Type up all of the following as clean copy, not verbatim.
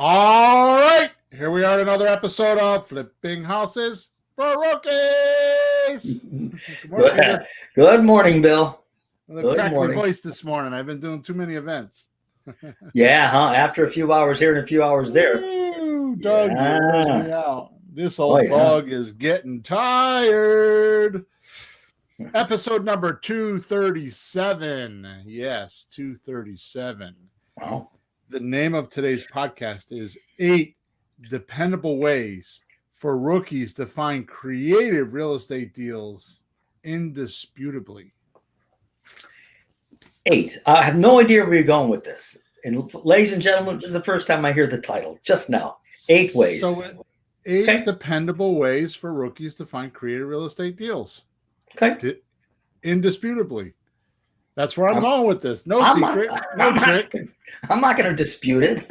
All right, here we are in another episode of Flipping Houses for Rookies. Good morning, Peter. Good morning, Bill. With a Good crackly morning. voice this morning. I've been doing too many events. Yeah, huh? After a few hours here and a few hours there. Ooh, dog year wears Yeah. me out. This Oh, old yeah. dog is getting tired. Episode number 237. Yes, 237. Wow. The name of today's podcast is 8 Dependable Ways for Rookies to Find Creative Real Estate Deals Indisputably. 8. I have no idea where you're going with this. And ladies and gentlemen, this is the first time I hear the title. Just now. 8 ways. So 8 dependable ways for rookies to find creative real estate deals. Okay. Indisputably. That's where I'm going with this. No I'm secret. No trick. I'm not going to dispute it.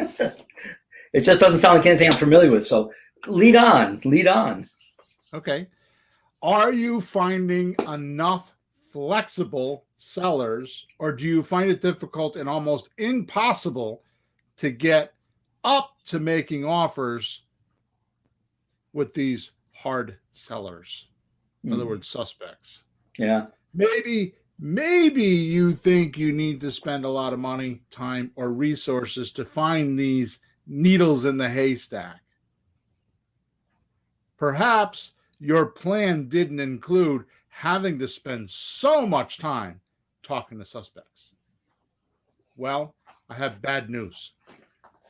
It just doesn't sound like anything I'm familiar with. So lead on. Okay. Are you finding enough flexible sellers, or do you find it difficult and almost impossible to get up to making offers with these hard sellers? In other words, suspects. Yeah. Maybe you think you need to spend a lot of money, time, or resources to find these needles in the haystack. Perhaps your plan didn't include having to spend so much time talking to suspects. Well, I have bad news.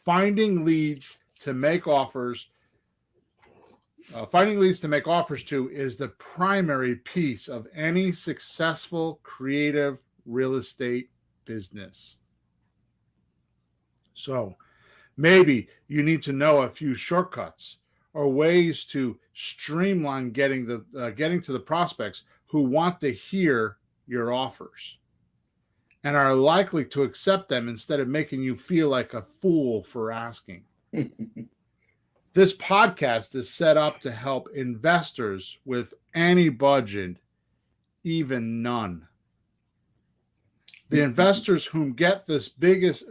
Finding leads to make offers to is the primary piece of any successful creative real estate business. So maybe you need to know a few shortcuts or ways to streamline getting to the prospects who want to hear your offers and are likely to accept them instead of making you feel like a fool for asking. This podcast is set up to help investors with any budget, even none. The investors who get the biggest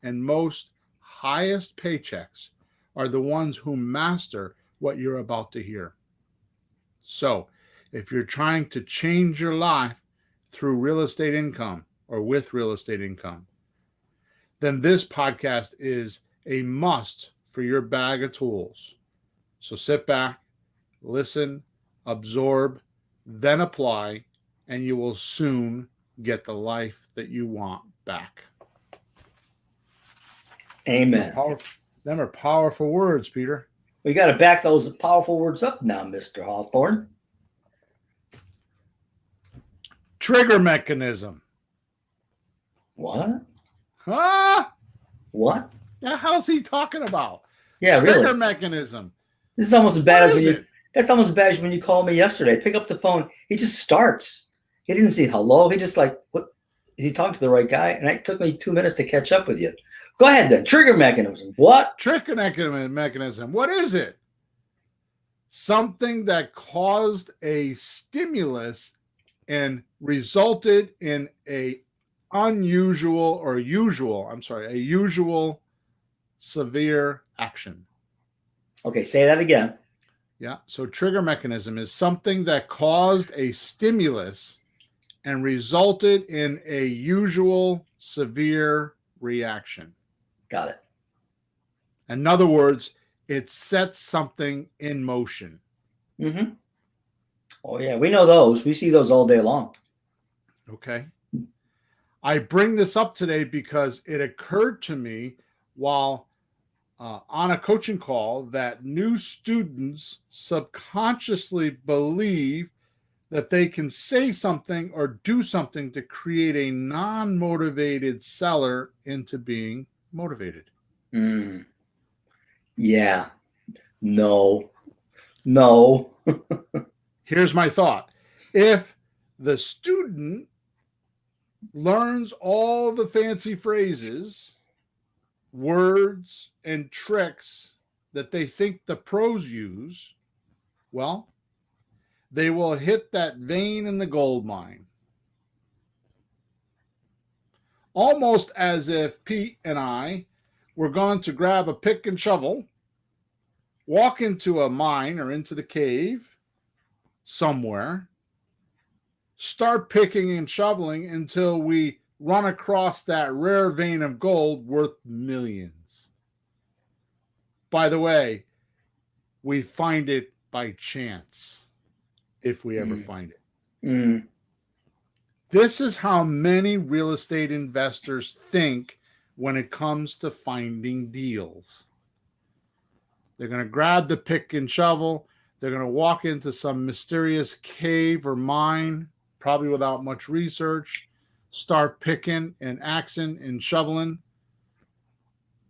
and most highest paychecks are the ones who master what you're about to hear. So, if you're trying to change your life through real estate income or with real estate income, then this podcast is a must for your bag of tools. So sit back, listen, absorb, then apply, and you will soon get the life that you want back. Amen. Them are powerful words, Peter. We got to back those powerful words up now, Mr. Hawthorne. Trigger mechanism. What? Huh? What? The hell's he talking about? Yeah, Trigger really. mechanism. This is almost as bad as when you. That's almost as bad as when you called me yesterday. Pick up the phone. He just starts. He didn't say hello. He just like, what? Is he talking to the right guy? And it took me 2 minutes to catch up with you. Go ahead then. Trigger mechanism. What? Trigger mechanism. What is it? Something that caused a stimulus and resulted in a usual severe action. Okay, say that again. Yeah. So trigger mechanism is something that caused a stimulus and resulted in a usual severe reaction. Got it. In other words, it sets something in motion. Mm-hmm. Oh, yeah. We know those. We see those all day long. Okay. I bring this up today because it occurred to me while on a coaching call that new students subconsciously believe that they can say something or do something to create a non-motivated seller into being motivated. Yeah. No. Here's my thought. If the student learns all the fancy phrases, words, and tricks that they think the pros use, well, they will hit that vein in the gold mine. almost as if Pete and I were going to grab a pick and shovel, walk into a mine or into the cave somewhere, start picking and shoveling until we run across that rare vein of gold worth millions. By the way, we find it by chance, if we ever find it. Mm. This is how many real estate investors think when it comes to finding deals. They're going to grab the pick and shovel. They're going to walk into some mysterious cave or mine, probably without much research, start picking and axing and shoveling,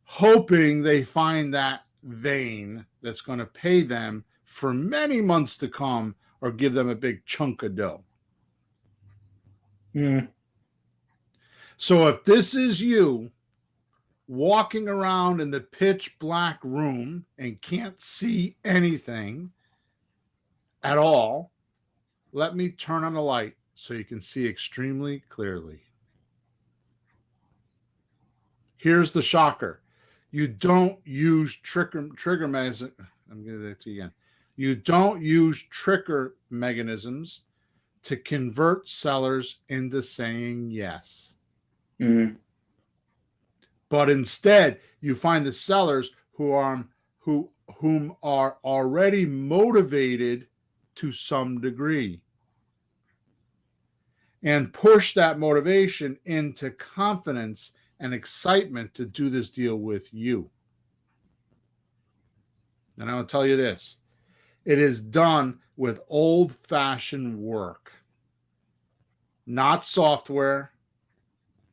hoping they find that vein that's going to pay them for many months to come or give them a big chunk of dough. Mm. So if this is you walking around in the pitch black room and can't see anything at all, let me turn on the light so you can see extremely clearly. Here's the shocker. You don't use trigger mechanisms. I'm going to do that to you again. You don't use trigger mechanisms to convert sellers into saying yes. Mm. But instead, you find the sellers whom are already motivated to some degree and push that motivation into confidence and excitement to do this deal with you. And I will tell you this, it is done with old-fashioned work, not software,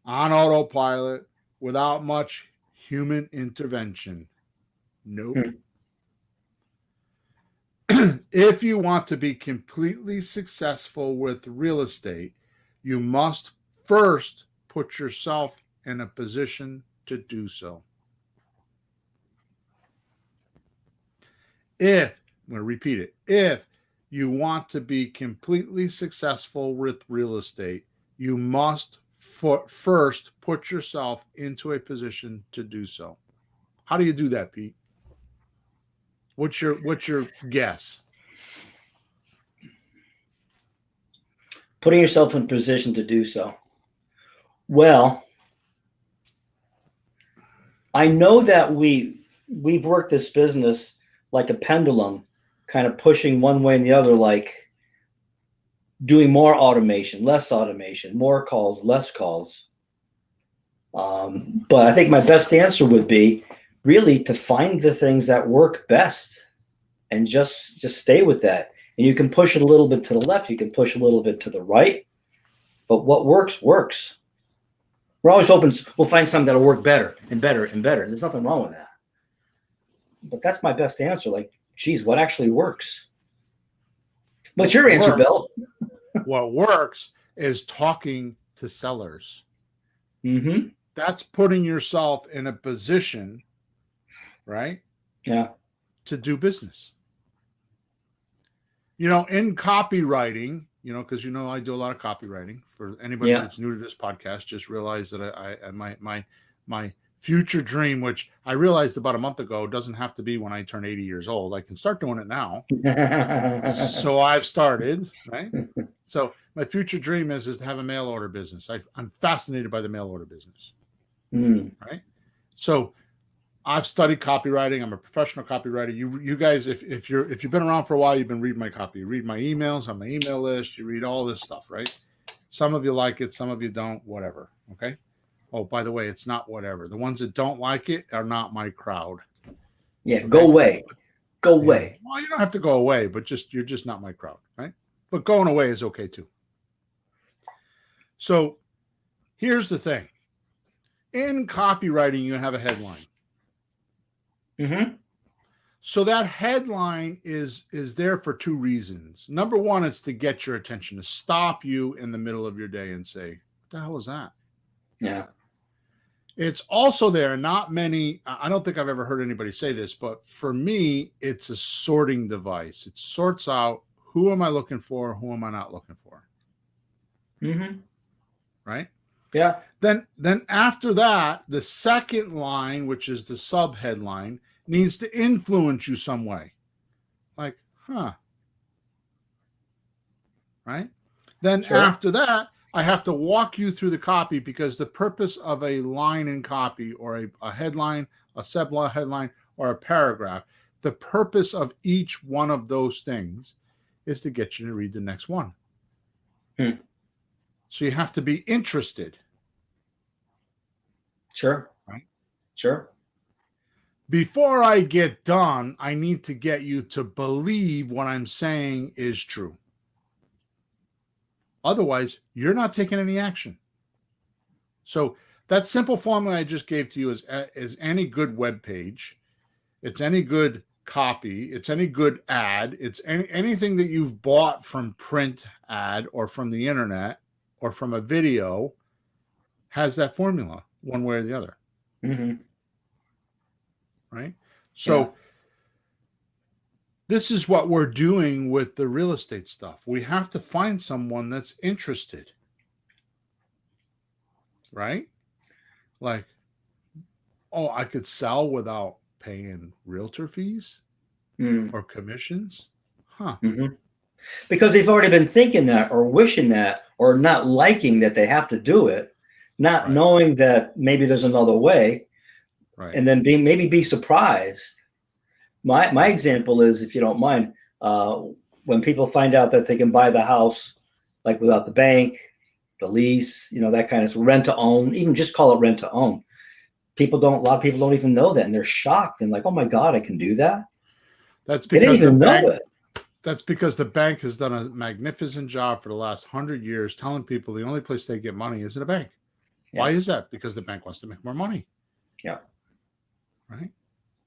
on autopilot, without much human intervention. Nope. If you want to be completely successful with real estate, you must first put yourself in a position to do so. I'm going to repeat it. If you want to be completely successful with real estate, you must first put yourself into a position to do so. How do you do that, Pete? What's your guess? Putting yourself in position to do so. Well, I know that we've worked this business like a pendulum, kind of pushing one way and the other, like doing more automation, less automation, more calls, less calls. But I think my best answer would be really to find the things that work best and just stay with that. And you can push it a little bit to the left, you can push a little bit to the right, but what works, works. We're always hoping we'll find something that'll work better and better and better. There's nothing wrong with that. But that's my best answer. Like, geez, what actually works? What's your answer, Bill? What works is talking to sellers. Mm-hmm. That's putting yourself in a position, right? Yeah. To do business. You know, in copywriting, you know, because you know I do a lot of copywriting. For anybody that's new to this podcast, just realize that my future dream, which I realized about a month ago, doesn't have to be when I turn 80 years old. I can start doing it now. So I've started, right? So my future dream is to have a mail order business. I'm fascinated by the mail order business, right? So I've studied copywriting. I'm a professional copywriter. You guys, if you've been around for a while, you've been reading my copy. You read my emails on my email list. You read all this stuff, right? Some of you like it, some of you don't. Whatever. Okay. Oh, by the way, it's not whatever. The ones that don't like it are not my crowd. Yeah. Okay? Go away. Go away. Yeah. Well, you don't have to go away, but you're just not my crowd, right? But going away is okay too. So here's the thing. In copywriting, you have a headline. Mm-hmm. So that headline is there for two reasons. Number one, it's to get your attention, to stop you in the middle of your day and say, what the hell is that? Yeah. It's also there. Not many, I don't think I've ever heard anybody say this, but for me, it's a sorting device. It sorts out who am I looking for, who am I not looking for. Mm-hmm. Right? Yeah. Then after that, the second line, which is the sub headline, needs to influence you some way. Like, right? Then Sure. after that, I have to walk you through the copy, because the purpose of a line in copy, or a headline, a sub headline, or a paragraph, the purpose of each one of those things is to get you to read the next one. So you have to be interested. Sure. Right? Sure. Before I get done, I need to get you to believe what I'm saying is true. Otherwise, you're not taking any action. So that simple formula I just gave to you is any good web page. It's any good copy. It's any good ad. It's anything that you've bought from print ad, or from the internet, or from a video, has that formula one way or the other. Mm-hmm. Right? So this is what we're doing with the real estate stuff. We have to find someone that's interested. Right? Like, oh, I could sell without paying realtor fees or commissions? Mm-hmm. Because they've already been thinking that, or wishing that, or not liking that they have to do it, not knowing that maybe there's another way, and then maybe be surprised. My example is, if you don't mind, when people find out that they can buy the house like without the bank, the lease, that kind of rent to own, even just call it rent to own. A lot of people don't even know that, and they're shocked and like, oh my God, I can do that. That's They didn't because even know it. That's because the bank has done a magnificent job for the last 100 years telling people the only place they get money is in a bank. Yeah. Why is that? Because the bank wants to make more money. Yeah. Right?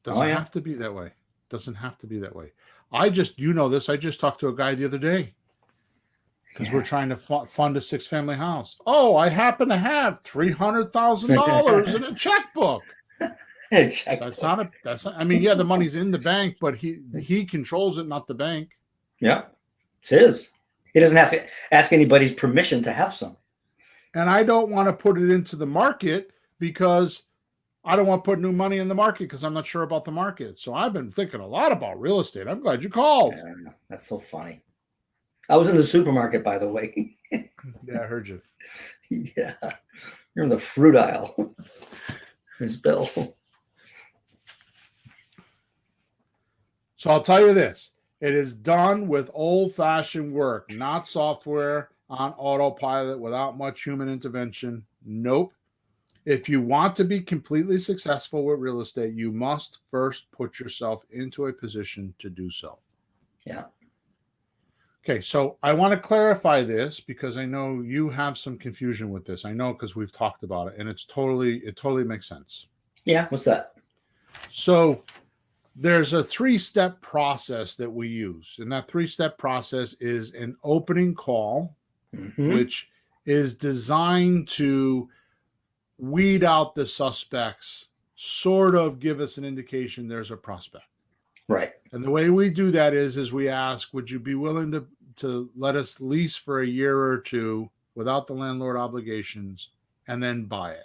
Doesn't have to be that way. Doesn't have to be that way. I just talked to a guy the other day, because we're trying to fund a 6-family house. Oh, I happen to have $300,000 in a checkbook. The money's in the bank, but he controls it, not the bank. Yeah, it's his. He doesn't have to ask anybody's permission to have some. And I don't want to put it into the market, because I don't want to put new money in the market, because I'm not sure about the market. So I've been thinking a lot about real estate. I'm glad you called. Yeah, that's so funny. I was in the supermarket, by the way. Yeah, I heard you. Yeah. You're in the fruit aisle. There's Bill. So I'll tell you this. It is done with old-fashioned work, not software on autopilot without much human intervention. Nope. If you want to be completely successful with real estate, you must first put yourself into a position to do so. Yeah. Okay, so I want to clarify this, because I know you have some confusion with this. I know, because we've talked about it, and it totally makes sense. Yeah, what's that? So there's a 3-step process that we use, and that 3-step process is an opening call, which is designed to weed out the suspects, sort of give us an indication there's a prospect. Right. And the way we do that is we ask, would you be willing to let us lease for a year or two without the landlord obligations, and then buy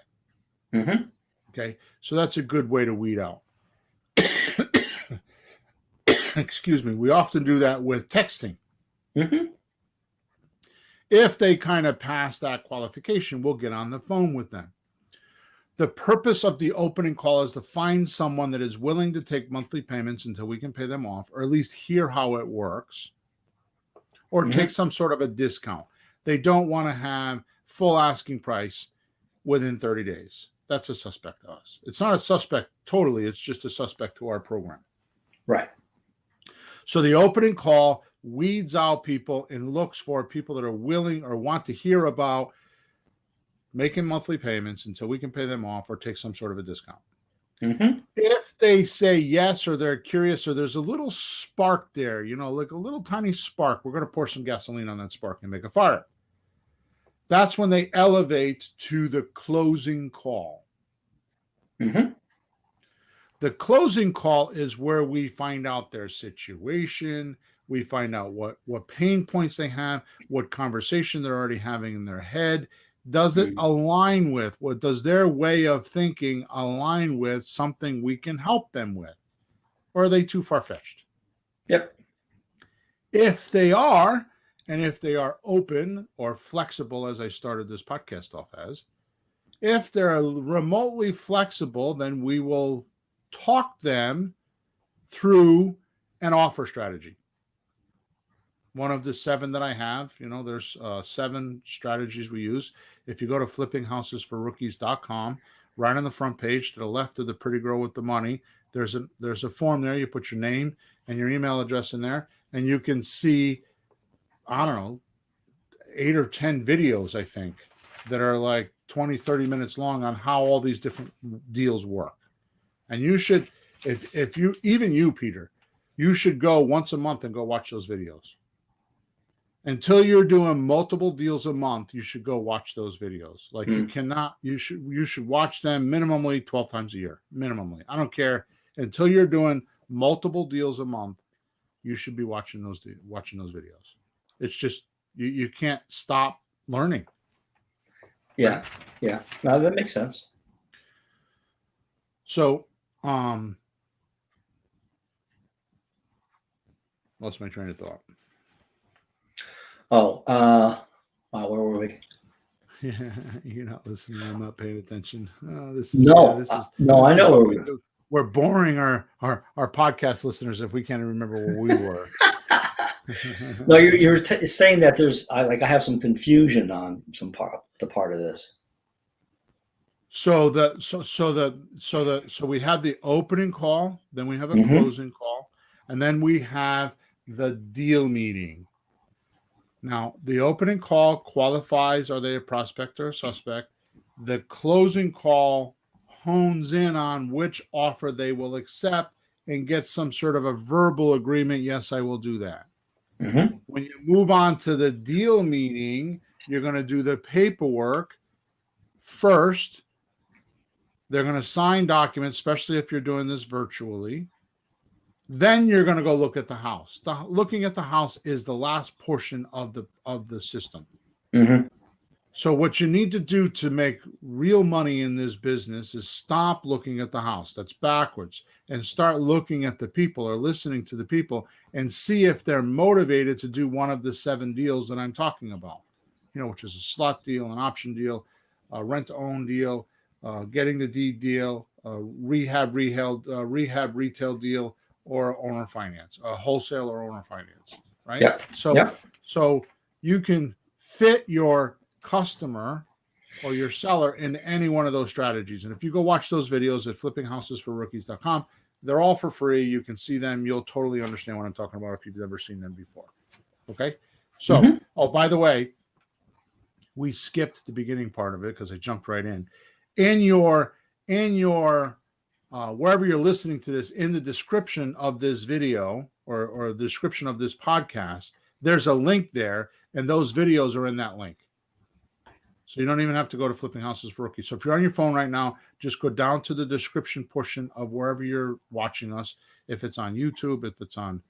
it? Okay. So that's a good way to weed out. Excuse me. We often do that with texting. If they kind of pass that qualification, we'll get on the phone with them. The purpose of the opening call is to find someone that is willing to take monthly payments until we can pay them off, or at least hear how it works, or take some sort of a discount. They don't want to have full asking price within 30 days. That's a suspect to us. It's not a suspect totally. It's just a suspect to our program. Right. So the opening call weeds out people and looks for people that are willing or want to hear about making monthly payments until we can pay them off or take some sort of a discount. If they say yes, or they're curious, or there's a little spark there, like a little tiny spark, we're going to pour some gasoline on that spark and make a fire. That's when they elevate to the closing call. The closing call is where we find out their situation. We find out what pain points they have, what conversation they're already having in their head. Does it align with what does their way of thinking align with something we can help them with? Or are they too far-fetched? Yep. If they are, and if they are open or flexible, as I started this podcast off as, if they're remotely flexible, then we will talk them through an offer strategy. One of the 7 that I have, there's 7 strategies we use. If you go to flippinghousesforrookies.com, right on the front page to the left of the pretty girl with the money, there's a form there. You put your name and your email address in there, and you can see, I don't know, 8 or 10 videos, I think, that are like 20, 30 minutes long on how all these different deals work. And you should, if you, even you, Peter, you should go once a month and go watch those videos. Until you're doing multiple deals a month, you should go watch those videos. Like you should watch them minimally 12 times a year. Minimally. I don't care. Until you're doing multiple deals a month, you should be watching those videos. It's just, you can't stop learning. Yeah. Yeah. No, that makes sense. So, lost my train of thought. Oh, wow, where were we? Yeah, you're not listening. I'm not paying attention. Oh, I know where we were. We're boring our podcast listeners if we can't remember where we were. No, you're saying that I have some confusion on the part of this. So we have the opening call, then we have a closing call, and then we have the deal meeting. Now, the opening call qualifies, are they a prospect or a suspect? The closing call hones in on which offer they will accept and get some sort of a verbal agreement. Yes, I will do that. Mm-hmm. When you move on to the deal meeting, you're going to do the paperwork first. They're going to sign documents, especially if you're doing this virtually. Then you're going to go look at the house. Looking at the house is the last portion of the system. Mm-hmm. So what you need to do to make real money in this business is stop looking at the house. That's backwards. And start looking at the people or listening to the people and see if they're motivated to do one of the 7 deals that I'm talking about, which is a slot deal, an option deal, a rent-to-own deal, getting the deed deal, rehab retail deal, or owner finance, a wholesale or owner finance, right? Yeah. So you can fit your customer or your seller in any one of those strategies. And if you go watch those videos at flippinghousesforrookies.com, they're all for free. You can see them. You'll totally understand what I'm talking about if you've never seen them before. Okay. So, oh, by the way, we skipped the beginning part of it because I jumped right in. In your wherever you're listening to this, in the description of this video or the description of this podcast, there's a link there, and those videos are in that link. So you don't even have to go to Flipping Houses for Rookies. So if you're on your phone right now, just go down to the description portion of wherever you're watching us. If it's on YouTube, if it's on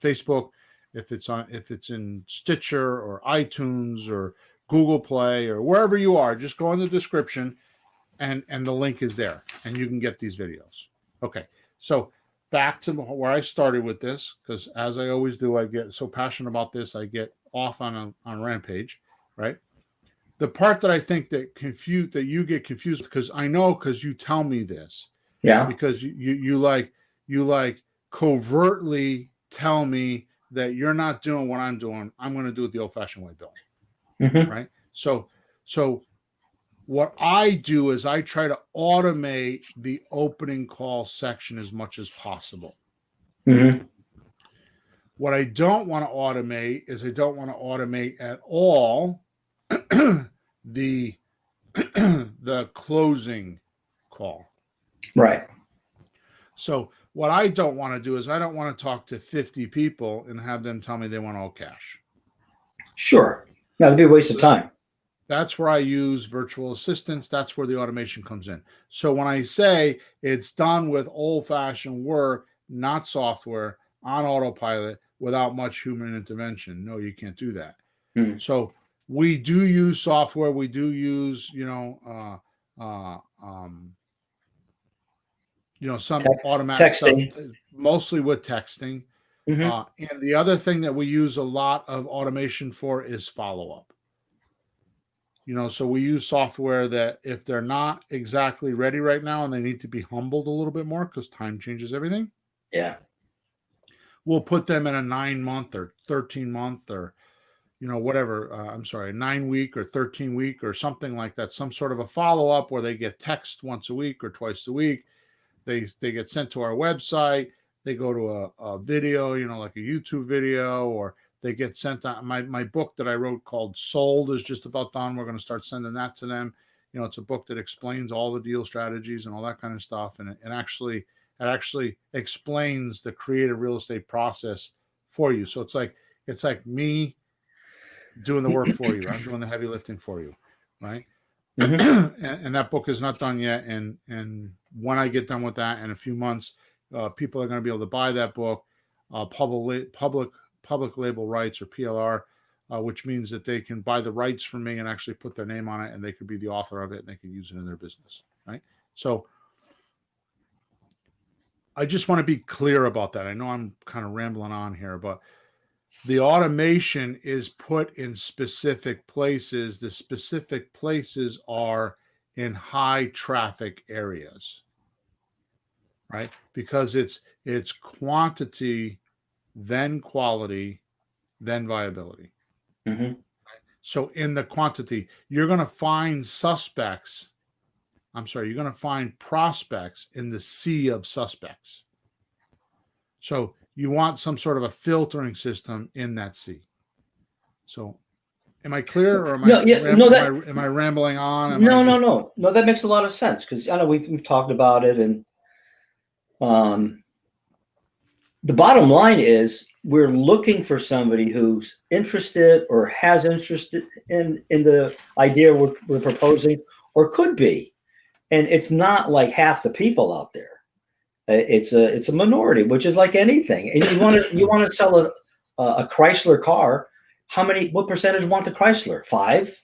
Facebook, if it's in Stitcher or iTunes or Google Play or wherever you are, just go in the description. And the link is there, and you can get these videos. Okay, so back to where I started with this, because as I always do, I get so passionate about this, I get off on rampage, right? The part that I think that you get confused, because you tell me this, because you covertly tell me that you're not doing what I'm doing. I'm going to do it the old-fashioned way, Bill, right? So what I do is I try to automate the opening call section as much as possible. What I don't want to automate is I don't want to automate at all the closing call. Right. So what I don't want to do is I don't want to talk to 50 people and have them tell me they want all cash. Sure. No, it'd be a waste of time. That's where I use virtual assistants. That's where the automation comes in. So when I say it's done with old-fashioned work, not software, on autopilot, without much human intervention, no, you can't do that. So We do use software. We do use, uh, um, some automatic stuff, Texting. mostly with texting. Hmm. And the other thing that we use a lot of automation for is follow up. So we use software that if they're not exactly ready right now and they need to be humbled a little bit more because time changes everything, Yeah. we'll put them in a 9-month or 13-month or whatever. I'm sorry, 9-week or 13-week or something like that. Some sort of a follow up where they get text once a week or twice a week. They get sent to our website. They go to a video, like a YouTube video, or they get sent on my book that I wrote called Sold is just about done. We're going to start sending that to them. It's a book that explains all the deal strategies and all that kind of stuff. And it actually explains the creative real estate process for you. So it's like me doing the work for you. I'm doing the heavy lifting for you, right? Hmm. and that book is not done yet. And when I get done with that in a few months, people are going to be able to buy that book, public label rights or PLR, which means that they can buy the rights from me and actually put their name on it, and they could be the author of it, and they could use it in their business, right? So I just want to be clear about that. I know I'm kind of rambling on here, but the automation is put in specific places. The specific places are in high traffic areas, right? Because it's quantity, then quality, then viability. Hmm. So in the quantity, you're going to find suspects. I'm sorry, you're going to find prospects in the sea of suspects. So you want some sort of a filtering system in that sea. So am I clear, or No, yeah, no, am I rambling on? Am I no, no, just no, no. That makes a lot of sense because I know we've talked about it, and um, the bottom line is we're looking for somebody who's interested or has interest in the idea we're proposing, or could be, and it's not like half the people out there. It's a minority, which is like anything. And you want to sell a Chrysler car. What percentage want the Chrysler? 5.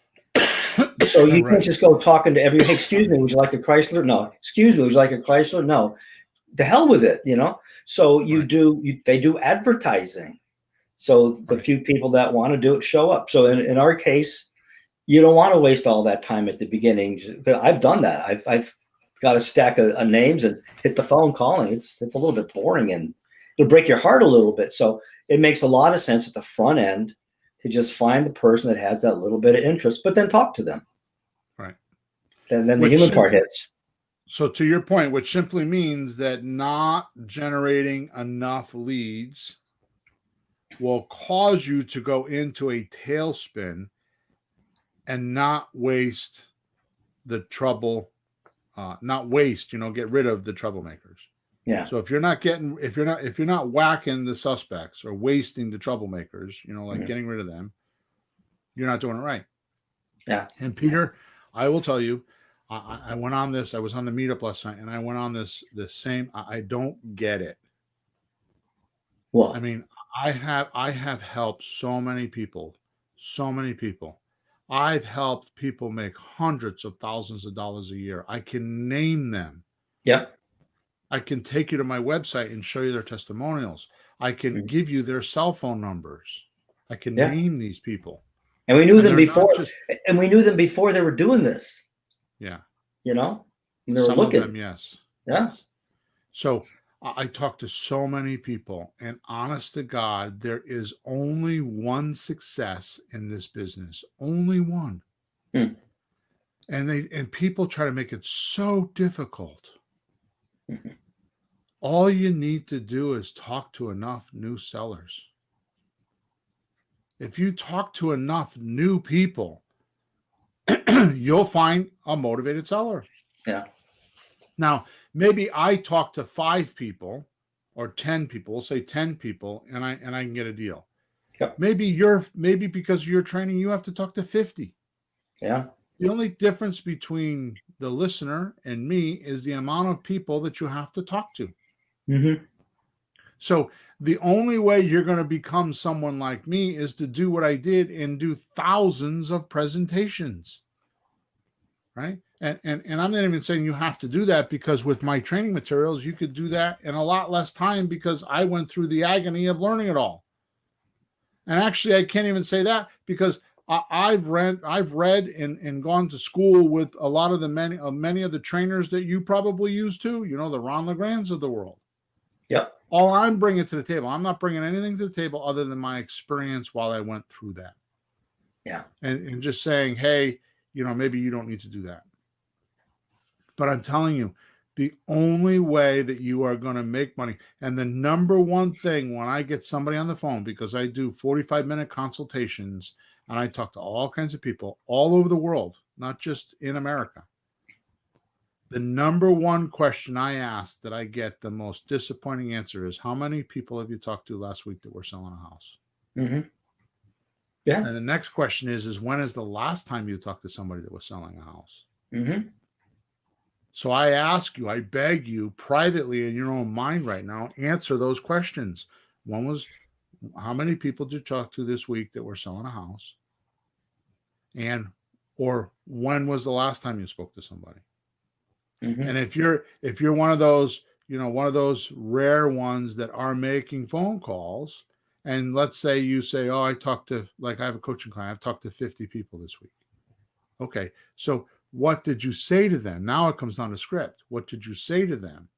So you can't right? just go talking to every, hey, excuse me, would you like a Chrysler? No. Excuse me, would you like a Chrysler? No. The hell with it, So Right, they do advertising. So the right, few people that want to do it show up. So in our case, you don't want to waste all that time at the beginning. I've done that. I've got a stack of names and hit the phone calling. It's a little bit boring and it'll break your heart a little bit. So it makes a lot of sense at the front end to just find the person that has that little bit of interest, but then talk to them. right. Then the Which human part simply, hits. so to your point, which simply means that not generating enough leads will cause you to go into a tailspin and not waste the trouble, get rid of the troublemakers. Yeah. So if you're not whacking the suspects or wasting the troublemakers, like Mhm. getting rid of them, you're not doing it right. Yeah. And Peter, I will tell you, I went on this. I was on the meetup last night, and I went on this same. I don't get it. I Well, mean, I have helped so many people, so many people. I've helped people make hundreds of thousands of dollars a year. I can name them. yep. I can take you to my website and show you their testimonials. I can Mhm. give you their cell phone numbers. I can Yeah. name these people. And we knew And them they're not before, just, and we knew them before they were doing this, yeah, and they were some of looking. them, yes. Yeah. Yes. So I talk to so many people, and honest to God, there is only one success in this business, only one. Hmm. And people try to make it so difficult. Mhm. All you need to do is talk to enough new sellers. If you talk to enough new people, you'll find a motivated seller. Yeah. Now, maybe I talk to 5 people or 10 people, we'll say 10 people, and I can get a deal. Yep. Maybe because of your training, you have to talk to 50. Yeah. The only difference between the listener and me is the amount of people that you have to talk to. Hmm. So The only way you're going to become someone like me is to do what I did and do thousands of presentations. Right? And I'm not even saying you have to do that, because with my training materials, you could do that in a lot less time, because I went through the agony of learning it all. And actually, I can't even say that, because I've read and gone to school with a lot of the many of the trainers that you probably use too. You know, the Ron LeGrands of the world. Yep. All I'm bringing to the table, I'm not bringing anything to the table other than my experience while I went through that. Yeah. And just saying, hey, you know, maybe you don't need to do that. But I'm telling you, the only way that you are going to make money, and the number one thing when I get somebody on the phone, because I do 45-minute consultations and I talk to all kinds of people all over the world, not just in America. The number one question I ask that I get the most disappointing answer is, how many people have you talked to last week that were selling a house? Mm-hmm. Yeah. And the next question is when is the last time you talked to somebody that was selling a house? Mm-hmm. So I ask you, I beg you, privately in your own mind right now, answer those questions. How many people did you talk to this week that were selling a house? Or when was the last time you spoke to somebody? Mm-hmm. And if you're one of those, one of those rare ones that are making phone calls, and let's say you say, oh, I have a coaching client, I've talked to 50 people this week. Okay, so what did you say to them? Now it comes down to script. What did you say to them?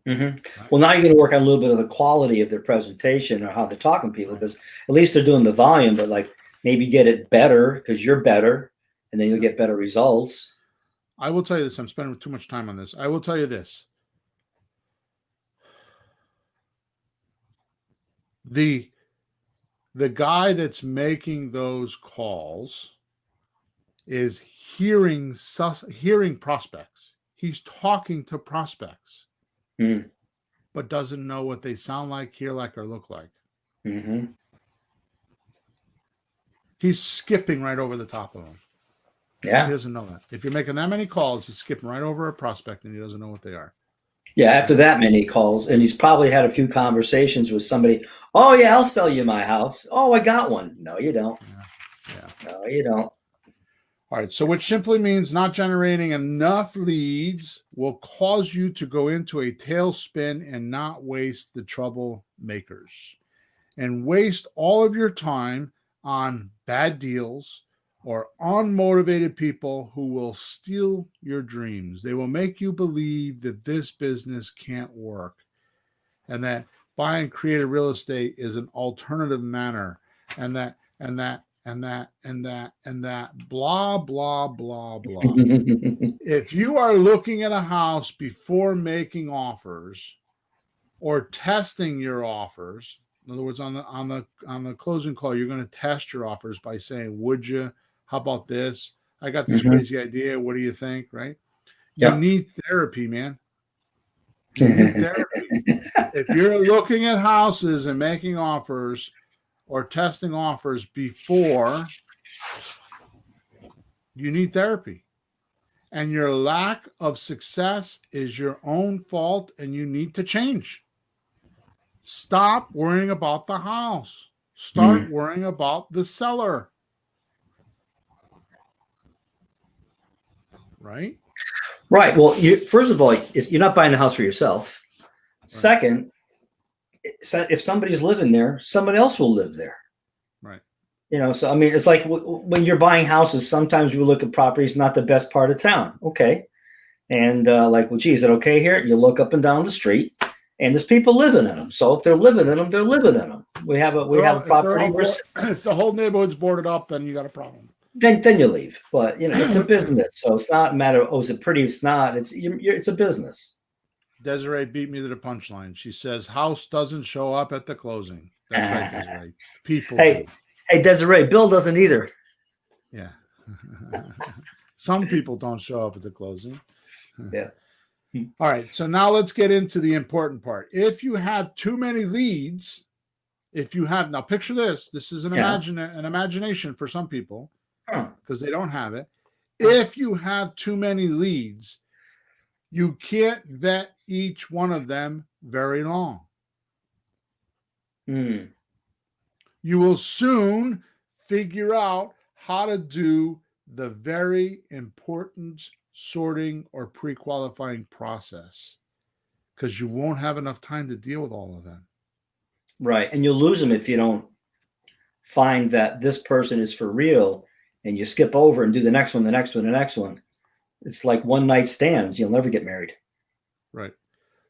Mm-hmm. Right. Well, now you're going to work on a little bit of the quality of their presentation or how they're talking to people, because at least they're doing the volume, but like maybe get it better because you're better, and then you'll get better results. I will tell you this. I'm spending too much time on this. I will tell you this. The guy that's making those calls is hearing prospects. He's talking to prospects, but doesn't know what they sound like, hear like, or look like. Mm-hmm. He's skipping right over the top of them. Yeah. He doesn't know that. If you're making that many calls, he's skipping right over a prospect and he doesn't know what they are. Yeah, after that many calls, and he's probably had a few conversations with somebody. Oh, yeah, I'll sell you my house. Oh, I got one. No, you don't. Yeah. No, you don't. All right. So which simply means not generating enough leads will cause you to go into a tailspin and not waste the troublemakers and waste all of your time on bad deals or unmotivated people who will steal your dreams. They will make you believe that this business can't work and that buying creative real estate is an alternative manner and that blah, blah, blah, blah. If you are looking at a house before making offers or testing your offers, in other words, on the closing call, you're going to test your offers by saying, would you, how about this? I got this crazy idea. What do you think? Right? You need therapy, man. You need therapy. If you're looking at houses and making offers or testing offers before, you need therapy. And your lack of success is your own fault and you need to change. Stop worrying about the house. Start worrying about the seller. Right? Right. Well, first of all, you're not buying the house for yourself. Right. Second, if somebody's living there, somebody else will live there. Right. So I mean, it's like when you're buying houses, sometimes you look at properties not the best part of town. Okay. And like, well, gee, is it okay here? You look up and down the street, and there's people living in them. So if they're living in them, they're living in them. We have a property. If the whole neighborhood's boarded up, then you got a problem. Then you leave. But it's a business, so it's not a matter of, oh, is it pretty? It's not. It's a business. Desiree beat me to the punchline. She says, "House doesn't show up at the closing." That's right, Desiree. People. Hey, Desiree. Bill doesn't either. Yeah. Some people don't show up at the closing. Yeah. All right. So now let's get into the important part. If you have too many leads, now picture this. This is an imagination for some people because they don't have it. If you have too many leads, you can't vet each one of them very long. Hmm. You will soon figure out how to do the very important sorting or pre-qualifying process, because you won't have enough time to deal with all of them. Right. And you'll lose them if you don't find that this person is for real and you skip over and do the next one, the next one, the next one. It's like one night stands. You'll never get married. Right.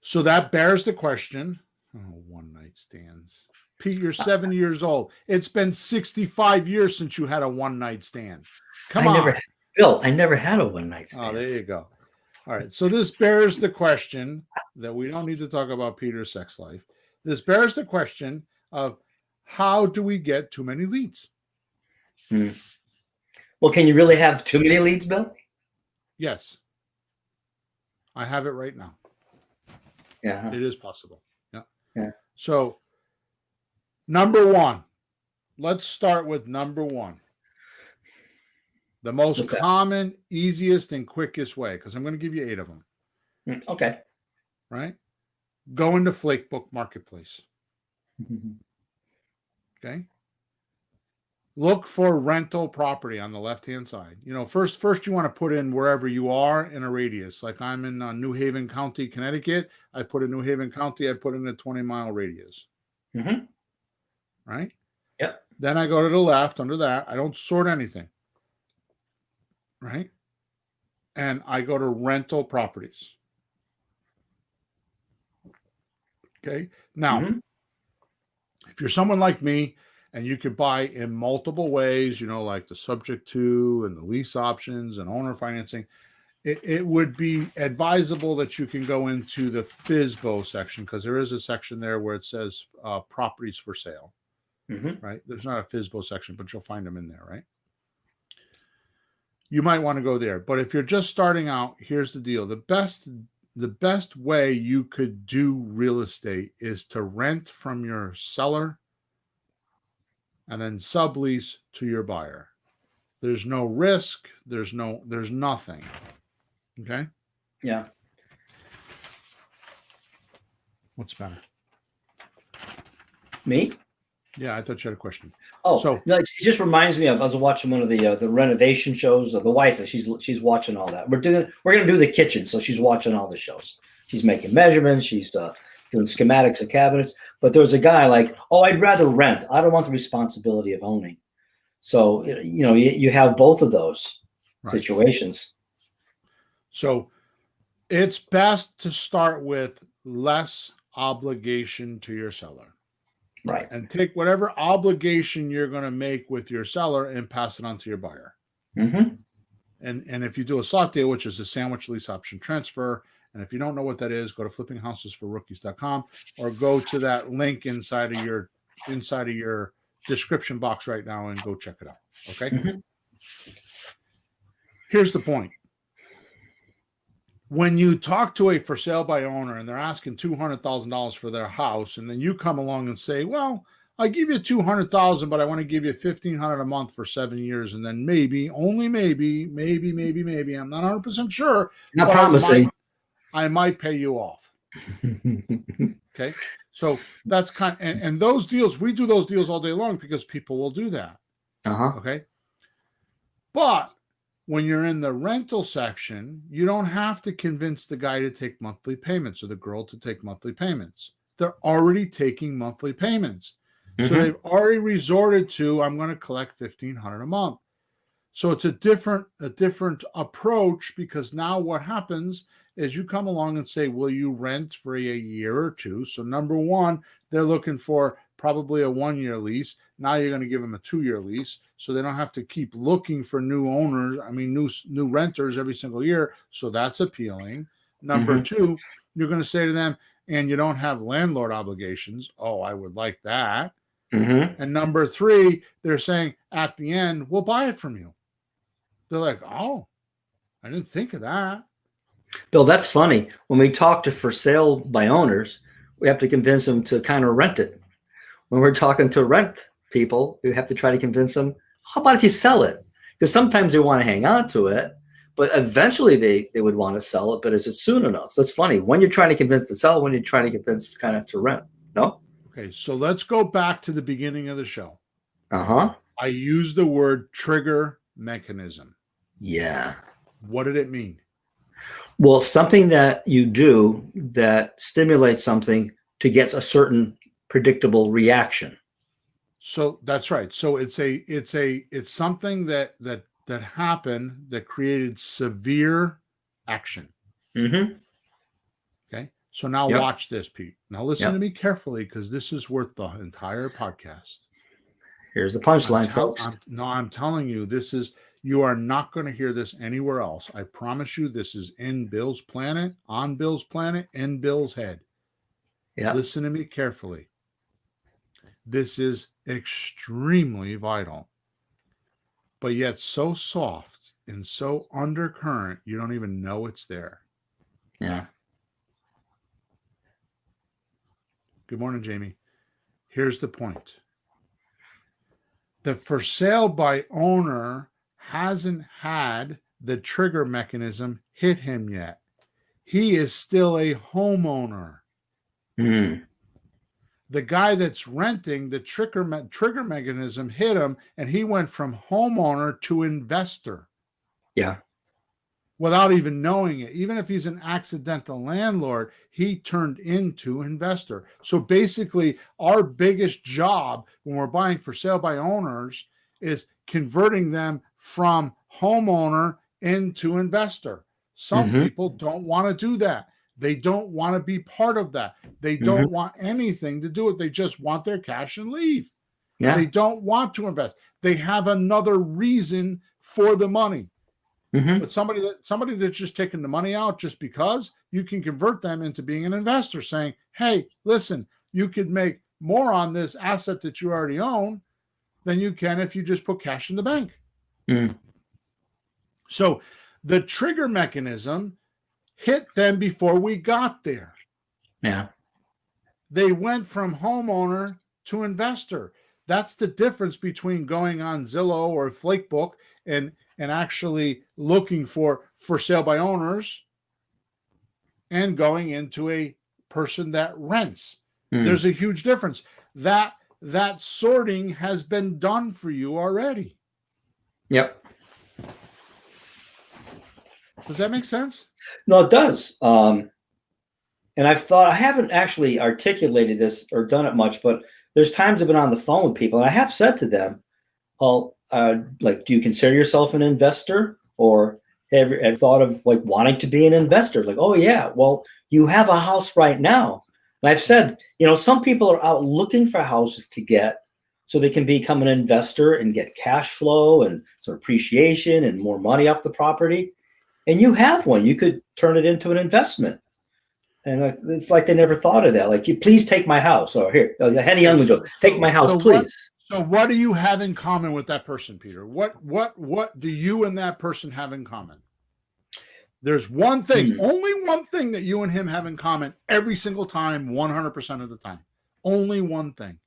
So that bears the question. Oh, one night stands. Pete, you're 70 years old. It's been 65 years since you had a one night stand. Come on. Bill, I never had a one night stand. Oh, there you go. All right. So this bears the question that we don't need to talk about Peter's sex life. This bears the question of, how do we get too many leads? Well, can you really have too many leads, Bill? Yes. I have it right now. Yeah. It is possible. Yeah. So, number one, let's start with number one. The most common, easiest, and quickest way, because I'm going to give you 8 of them. Okay. Right? Go into Flakebook Marketplace. Okay. Look for rental property on the left-hand side. First you want to put in wherever you are in a radius. Like I'm in New Haven County, Connecticut. I put in New Haven County. I put in a 20-mile radius. Right? Yep. Then I go to the left under that. I don't sort anything. Right? And I go to rental properties. Okay. Now, if you're someone like me and you could buy in multiple ways, like the subject to and the lease options and owner financing, it would be advisable that you can go into the FSBO section, because there is a section there where it says properties for sale. Right? There's not a FSBO section, but you'll find them in there, right? You might want to go there. But if you're just starting out, here's the deal. The best way you could do real estate is to rent from your seller and then sublease to your buyer. There's no risk. There's nothing. Okay? Yeah. What's better? Me? Yeah, I thought you had a question. Oh, so no, it just reminds me of, I was watching one of the renovation shows. The wife, she's watching all that. We're gonna do the kitchen, so she's watching all the shows. She's making measurements. She's doing schematics of cabinets. But there was a guy like, I'd rather rent. I don't want the responsibility of owning. So you have both of those situations. So it's best to start with less obligation to your seller. Right. And take whatever obligation you're going to make with your seller and pass it on to your buyer. And if you do a SOT deal, which is a sandwich lease option transfer, and if you don't know what that is, go to flippinghousesforrookies.com or go to that link inside of your description box right now and go check it out. Okay. Here's the point. When you talk to a for sale by owner and they're asking $200,000 for their house, and then you come along and say, well, I give you $200,000, but I want to give you $1,500 a month for 7 years. And then maybe, only maybe, I'm not 100% sure. Not promising. I might pay you off. Okay. So that's and those deals, we do those deals all day long because people will do that. Okay. But when you're in the rental section, you don't have to convince the guy to take monthly payments or the girl to take monthly payments. They're already taking monthly payments. So they've already resorted to, I'm going to collect $1,500 a month. So it's a different approach, because now what happens is you come along and say, will you rent for a year or two? So number one, they're looking for probably a 1-year lease. Now you're going to give them a 2-year lease, so they don't have to keep looking for new owners. New renters every single year. So that's appealing. Number two, you're going to say to them, and you don't have landlord obligations. Oh, I would like that. And number three, they're saying at the end, we'll buy it from you. They're like, oh, I didn't think of that. Bill, that's funny. When we talk to for sale by owners, we have to convince them to kind of rent it. When we're talking to rent people, we have to try to convince them, how about if you sell it? Because sometimes they want to hang on to it, but eventually they would want to sell it, but is it soon enough? So it's funny. When you're trying to convince to sell, when you're trying to convince kind of to rent. No? Okay, so let's go back to the beginning of the show. Uh-huh. I used the word trigger mechanism. Yeah. What did it mean? Well, something that you do that stimulates something to get a certain predictable reaction. So that's right. So it's something that happened that created severe action. Mm-hmm. Okay. So now Yep. watch this, Pete. Now listen to Yep. me carefully because this is worth the entire podcast. Here's the punchline, folks. I'm telling you, you are not going to hear this anywhere else. I promise you, this is in Bill's planet, on Bill's planet, in Bill's head. Yeah. Listen to me carefully. This is extremely vital, but yet so soft and so undercurrent, you don't even know it's there. Yeah. Good morning, Jamie. Here's the point. The for sale by owner hasn't had the trigger mechanism hit him yet. He is still a homeowner. Mm. The guy that's renting, the trigger mechanism hit him, and he went from homeowner to investor. Yeah. Without even knowing it. Even if he's an accidental landlord, he turned into investor. So basically, our biggest job when we're buying for sale by owners is converting them from homeowner into investor. Some people don't want to do that. They don't want to be part of that. They don't want anything to do with it. They just want their cash and leave. Yeah. They don't want to invest. They have another reason for the money. But somebody that's just taking the money out just because, you can convert them into being an investor, saying, hey, listen, you could make more on this asset that you already own than you can if you just put cash in the bank. Mm. So the trigger mechanism hit them before we got there. Yeah. They went from homeowner to investor. That's the difference between going on Zillow or Flakebook and actually looking for sale by owners and going into a person that rents. There's a huge difference. That sorting has been done for you already. Yep. Does that make sense? No, it does. And I haven't actually articulated this or done it much, but there's times I've been on the phone with people and I have said to them, well, like, do you consider yourself an investor, or have you thought of like wanting to be an investor? Like, oh yeah, well, you have a house right now. And I've said, some people are out looking for houses to get so they can become an investor and get cash flow and some appreciation and more money off the property. And you have one, you could turn it into an investment. And it's like they never thought of that. Like, please take my house. Or here, Henny Youngman joke, take my house, please. So what do you have in common with that person, Peter? What do you and that person have in common? There's one thing, only one thing that you and him have in common every single time, 100% of the time. Only one thing.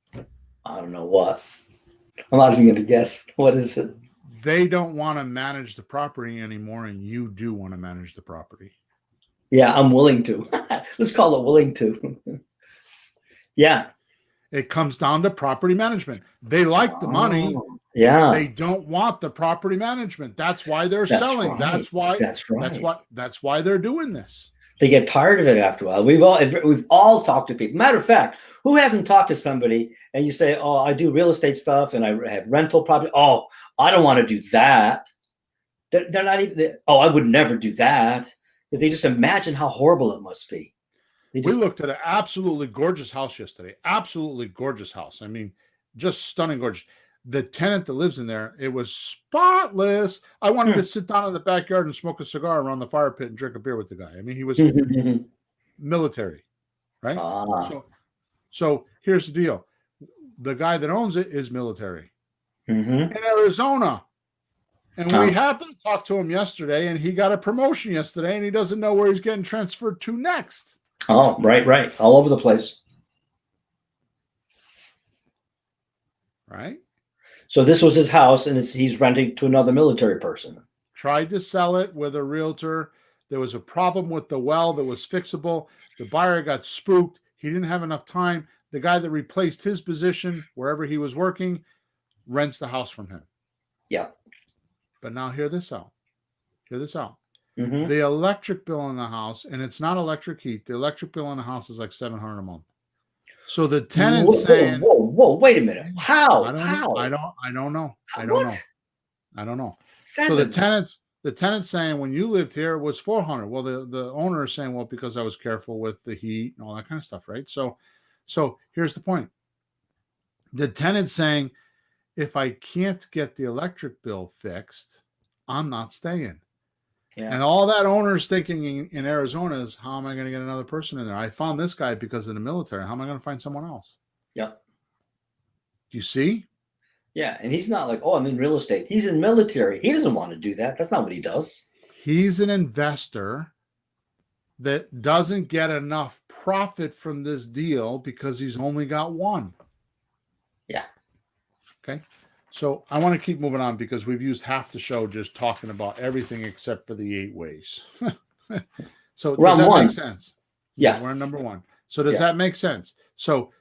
I don't know what. I'm not even going to guess. What is it? They don't want to manage the property anymore, and you do want to manage the property. Yeah, I'm willing to. Let's call it willing to. Yeah. It comes down to property management. They like the money. Yeah. They don't want the property management. That's why they're selling. Right. That's right. That's why they're doing this. They get tired of it after a while. We've all talked to people. Matter of fact, who hasn't talked to somebody and you say, oh, I do real estate stuff and I have rental property. Oh, I don't want to do that. They're not I would never do that, because they just imagine how horrible it must be. We looked at an absolutely gorgeous house yesterday. Absolutely gorgeous house. I mean, just stunning gorgeous. The tenant that lives in there, it was spotless. I wanted to sit down in the backyard and smoke a cigar around the fire pit and drink a beer with the guy. I mean, he was military, right? So here's the deal. The guy that owns it is military in Arizona. And we happened to talk to him yesterday, and he got a promotion yesterday, and he doesn't know where he's getting transferred to next. Oh, right. All over the place. Right? So this was his house, and he's renting to another military person. Tried to sell it with a realtor. There was a problem with the well that was fixable. The buyer got spooked. He didn't have enough time. the guy that replaced his position wherever he was working rents the house from him. Yeah. But now hear this out. Hear this out. Mm-hmm. The electric bill in the house, and it's not electric heat, the electric bill in the house is like $700 a month. So the tenant's saying, whoa, wait a minute. How? I don't How? know. I don't know. What? I don't know. 7. So the tenant's saying when you lived here it was 400. Well, the owner is saying, well, because I was careful with the heat and all that kind of stuff, right? So here's the point. The tenant's saying, if I can't get the electric bill fixed, I'm not staying. Yeah. And all that owner's thinking in Arizona is, how am I going to get another person in there? I found this guy because of the military. How am I going to find someone else? Yep. Do you see? Yeah. And he's not like, oh, I'm in real estate. He's in military. He doesn't want to do that. That's not what he does. He's an investor that doesn't get enough profit from this deal because he's only got one. Yeah. Okay. So I want to keep moving on because we've used half the show just talking about everything except for the 8 ways. So does that make sense? Yeah. We're on number 1. So does that make sense? So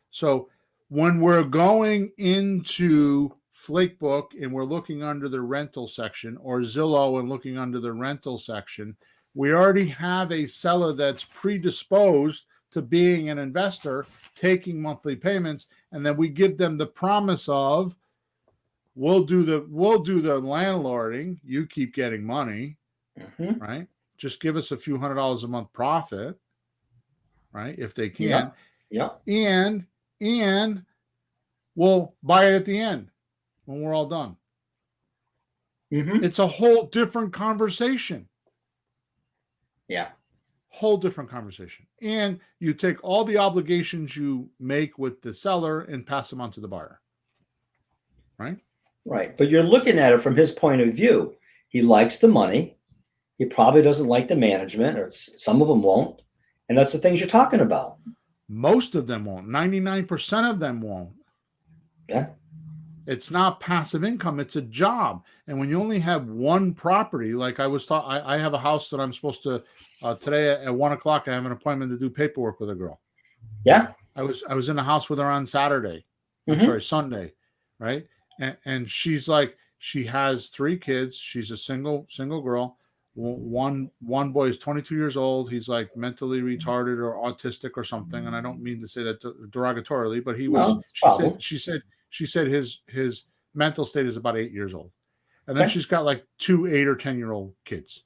when we're going into Flakebook and we're looking under the rental section, or Zillow and looking under the rental section, we already have a seller that's predisposed to being an investor, taking monthly payments, and then we give them the promise of, we'll do the landlording, you keep getting money, right? Just give us a few $100s a month profit, right? If they can. Yeah. And we'll buy it at the end when we're all done. It's a whole different conversation. Yeah. Whole different conversation. And you take all the obligations you make with the seller and pass them on to the buyer. Right? Right. But you're looking at it from his point of view. He likes the money. He probably doesn't like the management, or some of them won't. And that's the things you're talking about. Most of them won't. 99% of them won't. Yeah. It's not passive income. It's a job. And when you only have one property, like I was taught, I have a house that I'm supposed to, today at 1:00, I have an appointment to do paperwork with a girl. Yeah. I was in the house with her on Saturday. I'm sorry, Sunday. Right. And she's like, she has 3 kids. She's a single girl. One boy is 22 years old. He's like mentally retarded or autistic or something. And I don't mean to say that derogatorily, but he was. She said his mental state is about 8 years old, and then she's got like 2 8 or 10-year-old kids.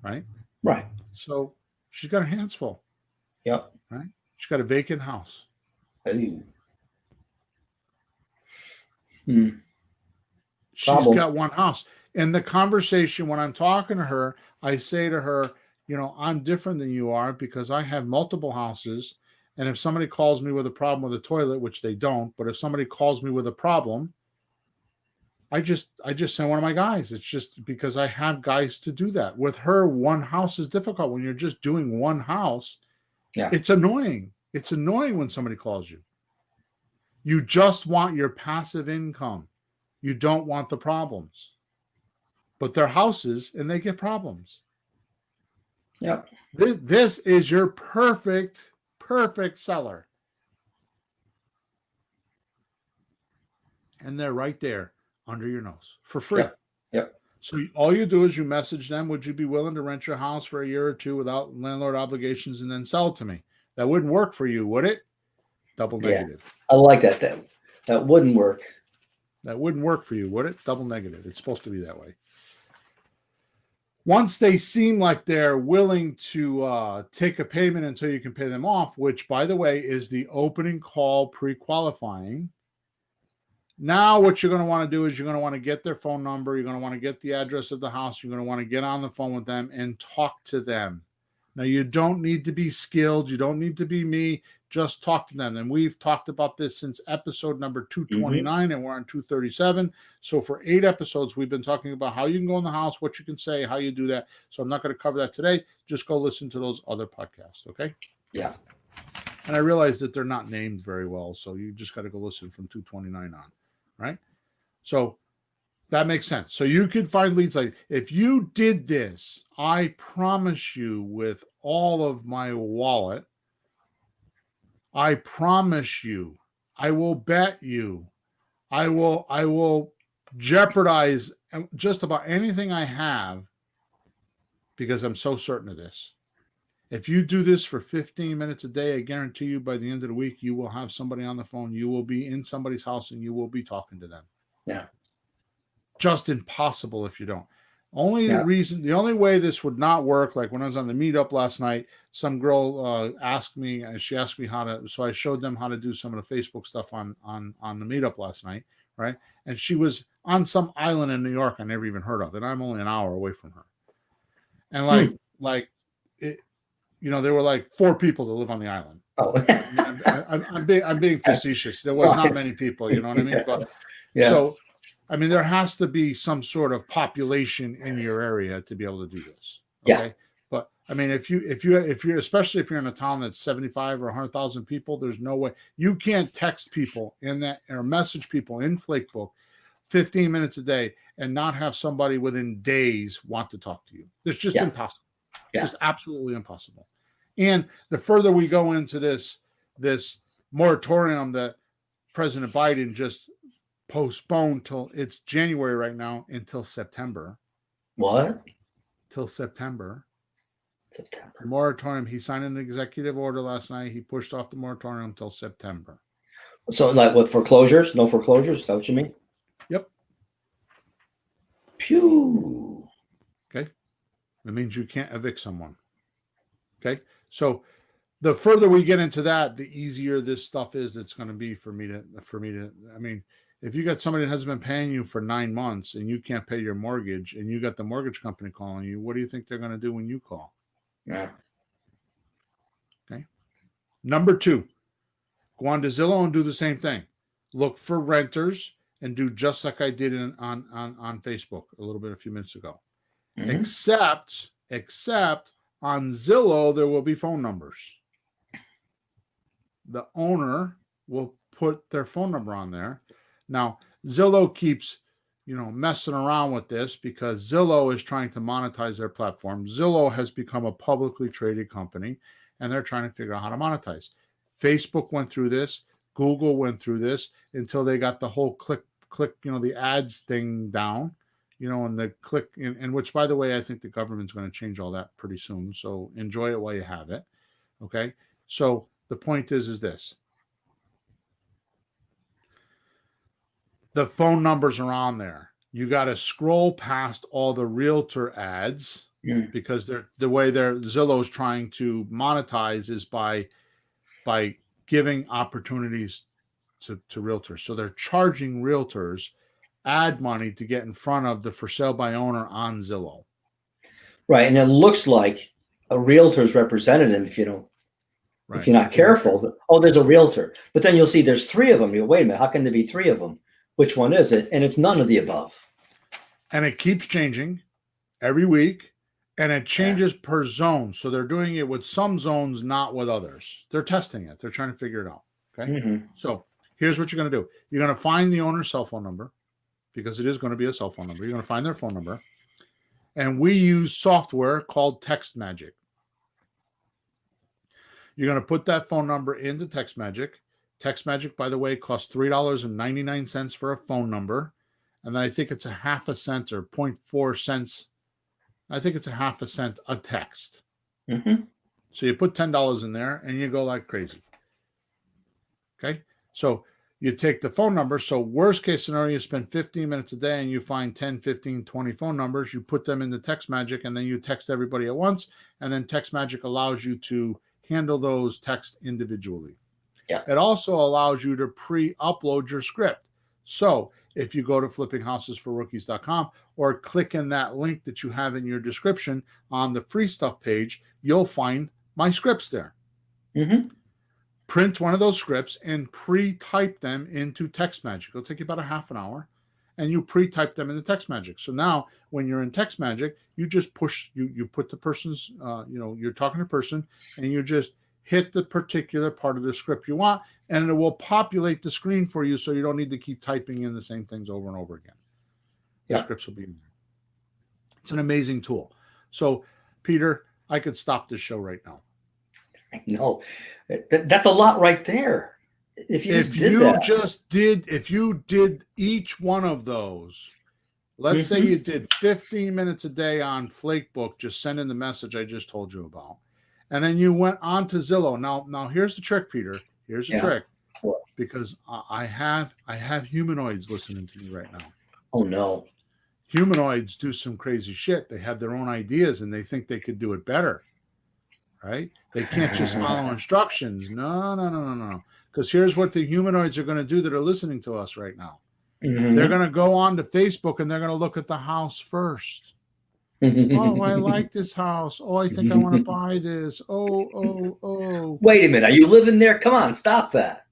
Right. Right. So she's got her hands full. Yep. Right. She's got a vacant house. Ooh. She's got one house. In the conversation, when I'm talking to her, I say to her, I'm different than you are because I have multiple houses. And if somebody calls me with a problem with a toilet, which they don't, but if somebody calls me with a problem, I just send one of my guys. It's just because I have guys to do that. With her, one house is difficult. When you're just doing one house, it's annoying. It's annoying when somebody calls you. You just want your passive income. You don't want the problems. But they're houses and they get problems. Yep. This is your perfect seller. And they're right there under your nose for free. Yep. So all you do is you message them, would you be willing to rent your house for a year or 2 without landlord obligations and then sell it to me? That wouldn't work for you, would it? Double negative. I like that. That wouldn't work. That wouldn't work for you, would it? Double negative. It's supposed to be that way. Once they seem like they're willing to take a payment until you can pay them off, which, by the way, is the opening call pre-qualifying. Now what you're going to want to do is you're going to want to get their phone number. You're going to want to get the address of the house. You're going to want to get on the phone with them and talk to them. Now, you don't need to be skilled. You don't need to be me. Just talk to them. And we've talked about this since episode number 229, and we're on 237. So for 8 episodes, we've been talking about how you can go in the house, what you can say, how you do that. So I'm not going to cover that today. Just go listen to those other podcasts, okay? Yeah. And I realize that they're not named very well, so you just got to go listen from 229 on, right? So that makes sense. So you could find leads like, if you did this, I promise you with all of my wallet, I promise you, I will bet you, I will jeopardize just about anything I have because I'm so certain of this. If you do this for 15 minutes a day, I guarantee you by the end of the week, you will have somebody on the phone. You will be in somebody's house and you will be talking to them. Yeah. Just impossible if you don't. The only way this would not work, like when I was on the meetup last night, some girl asked me, she asked me how to, so I showed them how to do some of the Facebook stuff on the meetup last night, right? And she was on some island in New York I never even heard of, and I'm only an hour away from her. And like it, there were like 4 people that live on the island. Oh. I'm being facetious. There was not many people, you know what I mean? But so, I mean, there has to be some sort of population in your area to be able to do this. Okay. Yeah. But I mean, if you're, especially if you're in a town that's 75 or 100,000 people, there's no way you can't text people in that or message people in Flakebook 15 minutes a day and not have somebody within days want to talk to you. It's just impossible. Yeah. Just absolutely impossible. And the further we go into this moratorium that President Biden just postponed till it's January right now until September. What? Till September. September. Moratorium. He signed an executive order last night. He pushed off the moratorium until September. So like with foreclosures? No foreclosures? Is that what you mean? Yep. Phew. Okay. It means you can't evict someone. Okay. So the further we get into that, the easier this stuff is that's going to be for me to, I mean, if you got somebody that hasn't been paying you for 9 months and you can't pay your mortgage and you got the mortgage company calling you, what do you think they're going to do when you call? Yeah. Okay. Number 2, go on to Zillow and do the same thing. Look for renters and do just like I did on Facebook a few minutes ago. Mm-hmm. Except on Zillow, there will be phone numbers. The owner will put their phone number on there. Now, Zillow keeps, messing around with this because Zillow is trying to monetize their platform. Zillow has become a publicly traded company, and they're trying to figure out how to monetize. Facebook went through this. Google went through this until they got the whole click, the ads thing down, and the click, and which, by the way, I think the government's going to change all that pretty soon. So enjoy it while you have it. Okay. So the point is this. The phone numbers are on there. You got to scroll past all the realtor ads because the way Zillow's trying to monetize is by giving opportunities to realtors. So they're charging realtors ad money to get in front of the for sale by owner on Zillow. Right. And it looks like a realtor's representative if you're not careful. Oh, there's a realtor. But then you'll see there's 3 of them. You go, wait a minute, how can there be 3 of them? Which one is it? And it's none of the above. And it keeps changing every week. And it changes per zone. So they're doing it with some zones, not with others. They're testing it. They're trying to figure it out. Okay. Mm-hmm. So here's what you're going to do. You're going to find the owner's cell phone number because it is going to be a cell phone number. You're going to find their phone number. And we use software called Text Magic. You're going to put that phone number into Text Magic. Text Magic, by the way, costs $3.99 for a phone number. And then I think it's a half a cent or 0.4 cents. I think it's a half a cent a text. Mm-hmm. So you put $10 in there and you go like crazy. Okay. So you take the phone number. So worst case scenario, you spend 15 minutes a day and you find 10, 15, 20 phone numbers. You put them into Text Magic and then you text everybody at once. And then Text Magic allows you to handle those texts individually. Yeah. It also allows you to pre-upload your script. So if you go to flippinghousesforrookies.com or click in that link that you have in your description on the free stuff page, you'll find my scripts there. Mm-hmm. Print one of those scripts and pre-type them into Text Magic. It'll take you about a half an hour, and you pre-type them into Text Magic. So now when you're in Text Magic, you just push, you put the person's, you're talking to a person, and you just hit the particular part of the script you want, and it will populate the screen for you so you don't need to keep typing in the same things over and over again. The scripts will be in there. It's an amazing tool. So, Peter, I could stop this show right now. I know. That's a lot right there. If you just did that. If you did each one of those, let's say you did 15 minutes a day on Flakebook, just sending the message I just told you about. And then you went on to Zillow. Now here's the trick, Peter. Here's the trick. What? Because I have humanoids listening to me right now. Oh no. Humanoids do some crazy shit. They have their own ideas and they think they could do it better. Right? They can't just follow instructions. No. Because here's what the humanoids are going to do that are listening to us right now. They're going to go on to Facebook and they're going to look at the house first. Oh, I like this house. Oh, I think I want to buy this. Oh. Wait a minute. Are you living there? Come on, stop that.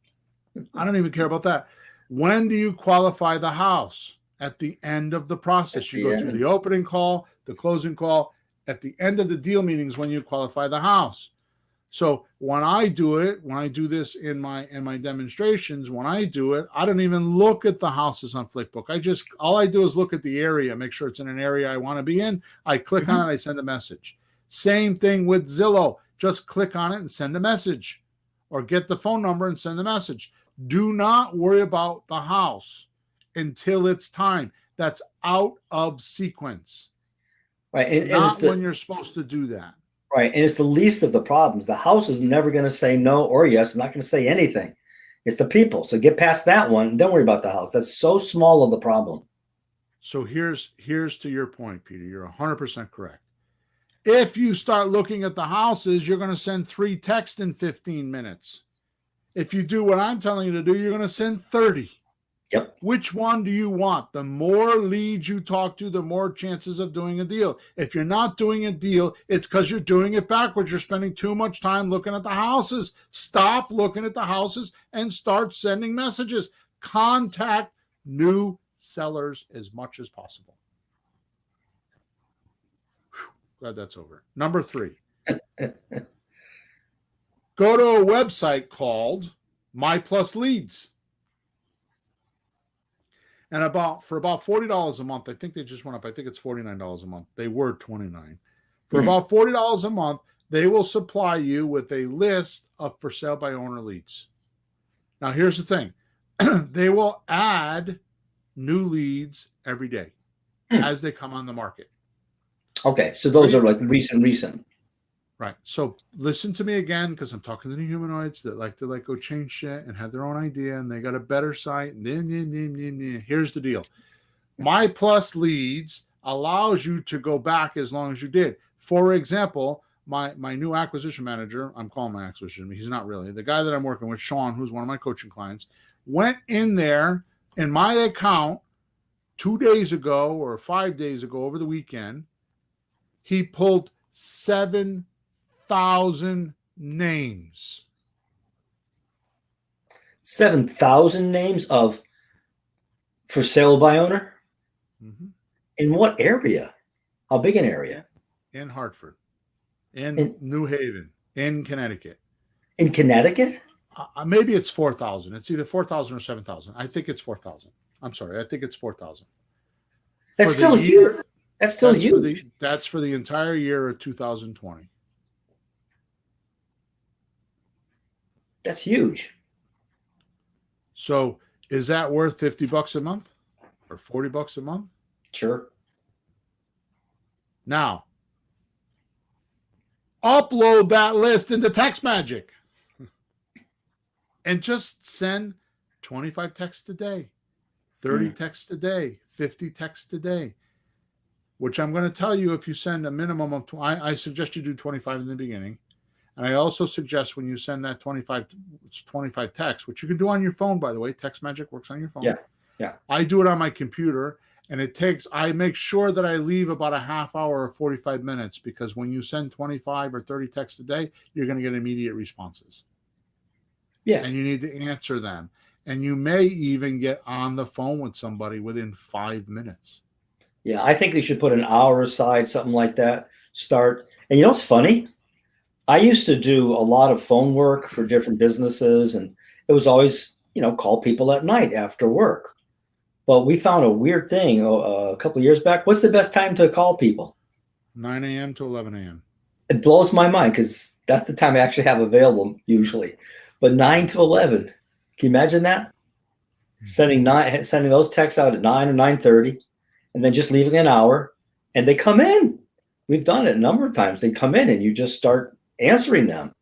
I don't even care about that. When do you qualify the house? At the end of the process. You go through the opening call, the closing call. At the end of the deal meetings when you qualify the house. So when I do this in my demonstrations, when I do it, I don't even look at the houses on Flipbook. All I do is look at the area, make sure it's in an area I want to be in. I click on it, I send a message. Same thing with Zillow. Just click on it and send a message, or get the phone number and send a message. Do not worry about the house until it's time. That's out of sequence. Right. It's not when you're supposed to do that. Right. And it's the least of the problems. The house is never going to say no or yes. It's not going to say anything. It's the people. So get past that one. And don't worry about the house. That's so small of the problem. So here's to your point, Peter. You're 100% correct. If you start looking at the houses, you're going to send 3 texts in 15 minutes. If you do what I'm telling you to do, you're going to send 30. Yep. Which one do you want? The more leads you talk to, the more chances of doing a deal. If you're not doing a deal, it's because you're doing it backwards. You're spending too much time looking at the houses. Stop looking at the houses and start sending messages. Contact new sellers as much as possible. Whew, glad that's over. Number 3. Go to a website called My Plus Leads. And for about $40 a month, I think they just went up. I think it's $49 a month. They were $29. For about $40 a month, they will supply you with a list of for sale by owner leads. Now, here's the thing. They will add new leads every day as they come on the market. Okay, so those are like recent. Right. So listen to me again, because I'm talking to the humanoids that like to go change shit and have their own idea, and they got a better site. And here's the deal. My Plus Leads allows you to go back as long as you did. For example, my new acquisition manager, I'm calling my acquisition, he's not really. The guy that I'm working with, Sean, who's one of my coaching clients, went in there in my account 2 days ago or 5 days ago over the weekend. He pulled 7,000 names. 7,000 names of for sale by owner? Mm-hmm. In what area? How big an area? In Hartford, in New Haven, in Connecticut. In Connecticut? Maybe it's 4,000. It's either 4,000 or 7,000. I think it's 4,000. I'm sorry. I think it's 4,000. That's still huge. That's still huge. That's for the entire year of 2020. That's huge. So is that worth $50 a month or $40 a month? Sure. Now, upload that list into TextMagic and just send 25 texts a day, 30 texts a day, 50 texts a day, which I'm going to tell you, if you send a minimum of, I suggest you do 25 in the beginning. And I also suggest when you send that 25 texts, which you can do on your phone, by the way, TextMagic works on your phone. Yeah. I do it on my computer, and I make sure that I leave about a half hour or 45 minutes, because when you send 25 or 30 texts a day, you're going to get immediate responses. Yeah. And you need to answer them. And you may even get on the phone with somebody within 5 minutes. Yeah, I think we should put an hour aside, something like that. Start. And you know what's funny? I used to do a lot of phone work for different businesses, and it was always, call people at night after work. But we found a weird thing a couple of years back. What's the best time to call people? 9 a.m. to 11 a.m. It blows my mind because that's the time I actually have available usually. But 9 to 11, can you imagine that? Sending those texts out at 9 or 9:30, and then just leaving an hour, and they come in. We've done it a number of times. They come in, and you just start answering them.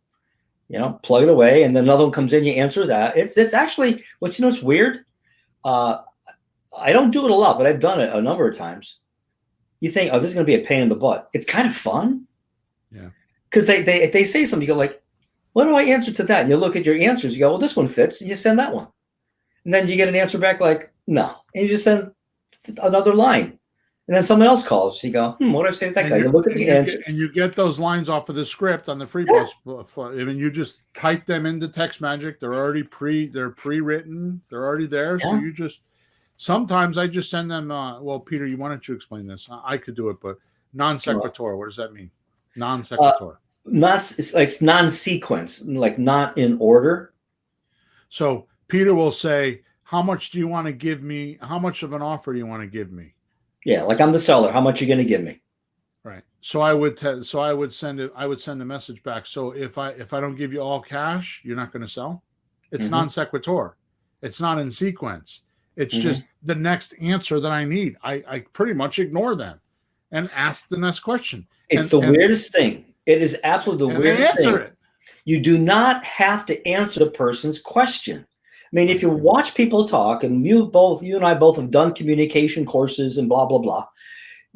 Plug it away, and then another one comes in. You answer that. It's actually what's weird. I don't do it a lot, but I've done it a number of times. You think, oh, this is going to be a pain in the butt. It's kind of fun. Yeah. Because they say something, you go like, what do I answer to that? And you look at your answers, you go, well, this one fits, and you send that one. And then you get an answer back like, no. And you just send another line. And then someone else calls. You go, what do I say to that guy? You look at the answer. And you get those lines off of the script on the free bus. I mean, you just type them into TextMagic. They're already pre-written. They're already there. Yeah. So you just, sometimes I just send them, well, Peter, why don't you explain this? I could do it, but non sequitur, what does that mean? Non sequitur. It's non-sequence, like not in order. So Peter will say, how much do you want to give me? How much of an offer do you want to give me? Yeah, like I'm the seller. How much are you going to give me? Right. So I would send a message back. So if I don't give you all cash, you're not going to sell. It's non sequitur. It's not in sequence. It's just the next answer that I need. I pretty much ignore them and ask the next question. It's the weirdest thing. It is absolutely the weirdest thing. You do not have to answer the person's question. I mean, if you watch people talk, and you and I both have done communication courses and blah, blah, blah.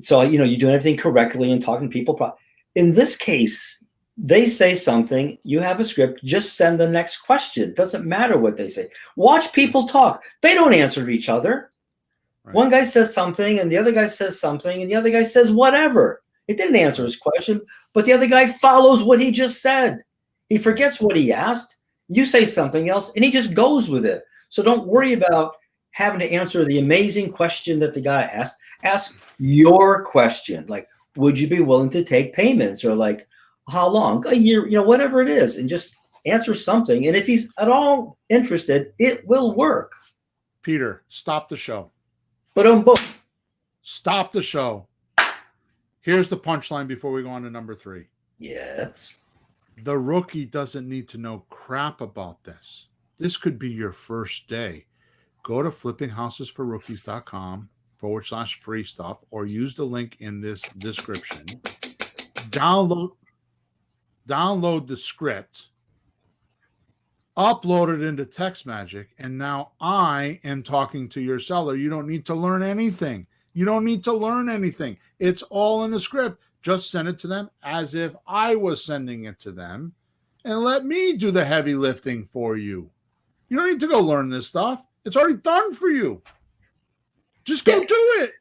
So, you're doing everything correctly and talking to people. In this case, they say something, you have a script, just send the next question. It doesn't matter what they say. Watch people talk. They don't answer to each other. Right. One guy says something and the other guy says something and the other guy says whatever. It didn't answer his question, but the other guy follows what he just said. He forgets what he asked. You say something else and he just goes with it. So don't worry about having to answer the amazing question that the guy asked. Ask your question. Like, would you be willing to take payments? Or like, how long? A year, whatever it is. And just answer something. And if he's at all interested, it will work. Peter, stop the show. Boom. Stop the show. Here's the punchline before we go on to number 3. Yes. The rookie doesn't need to know crap about this. This could be your first day. Go to flippinghousesforrookies.com/free stuff or use the link in this description. Download the script, upload it into TextMagic, and now I am talking to your seller. You don't need to learn anything. It's all in the script. Just send it to them as if I was sending it to them, and let me do the heavy lifting for you. You don't need to go learn this stuff. It's already done for you. Just go do it.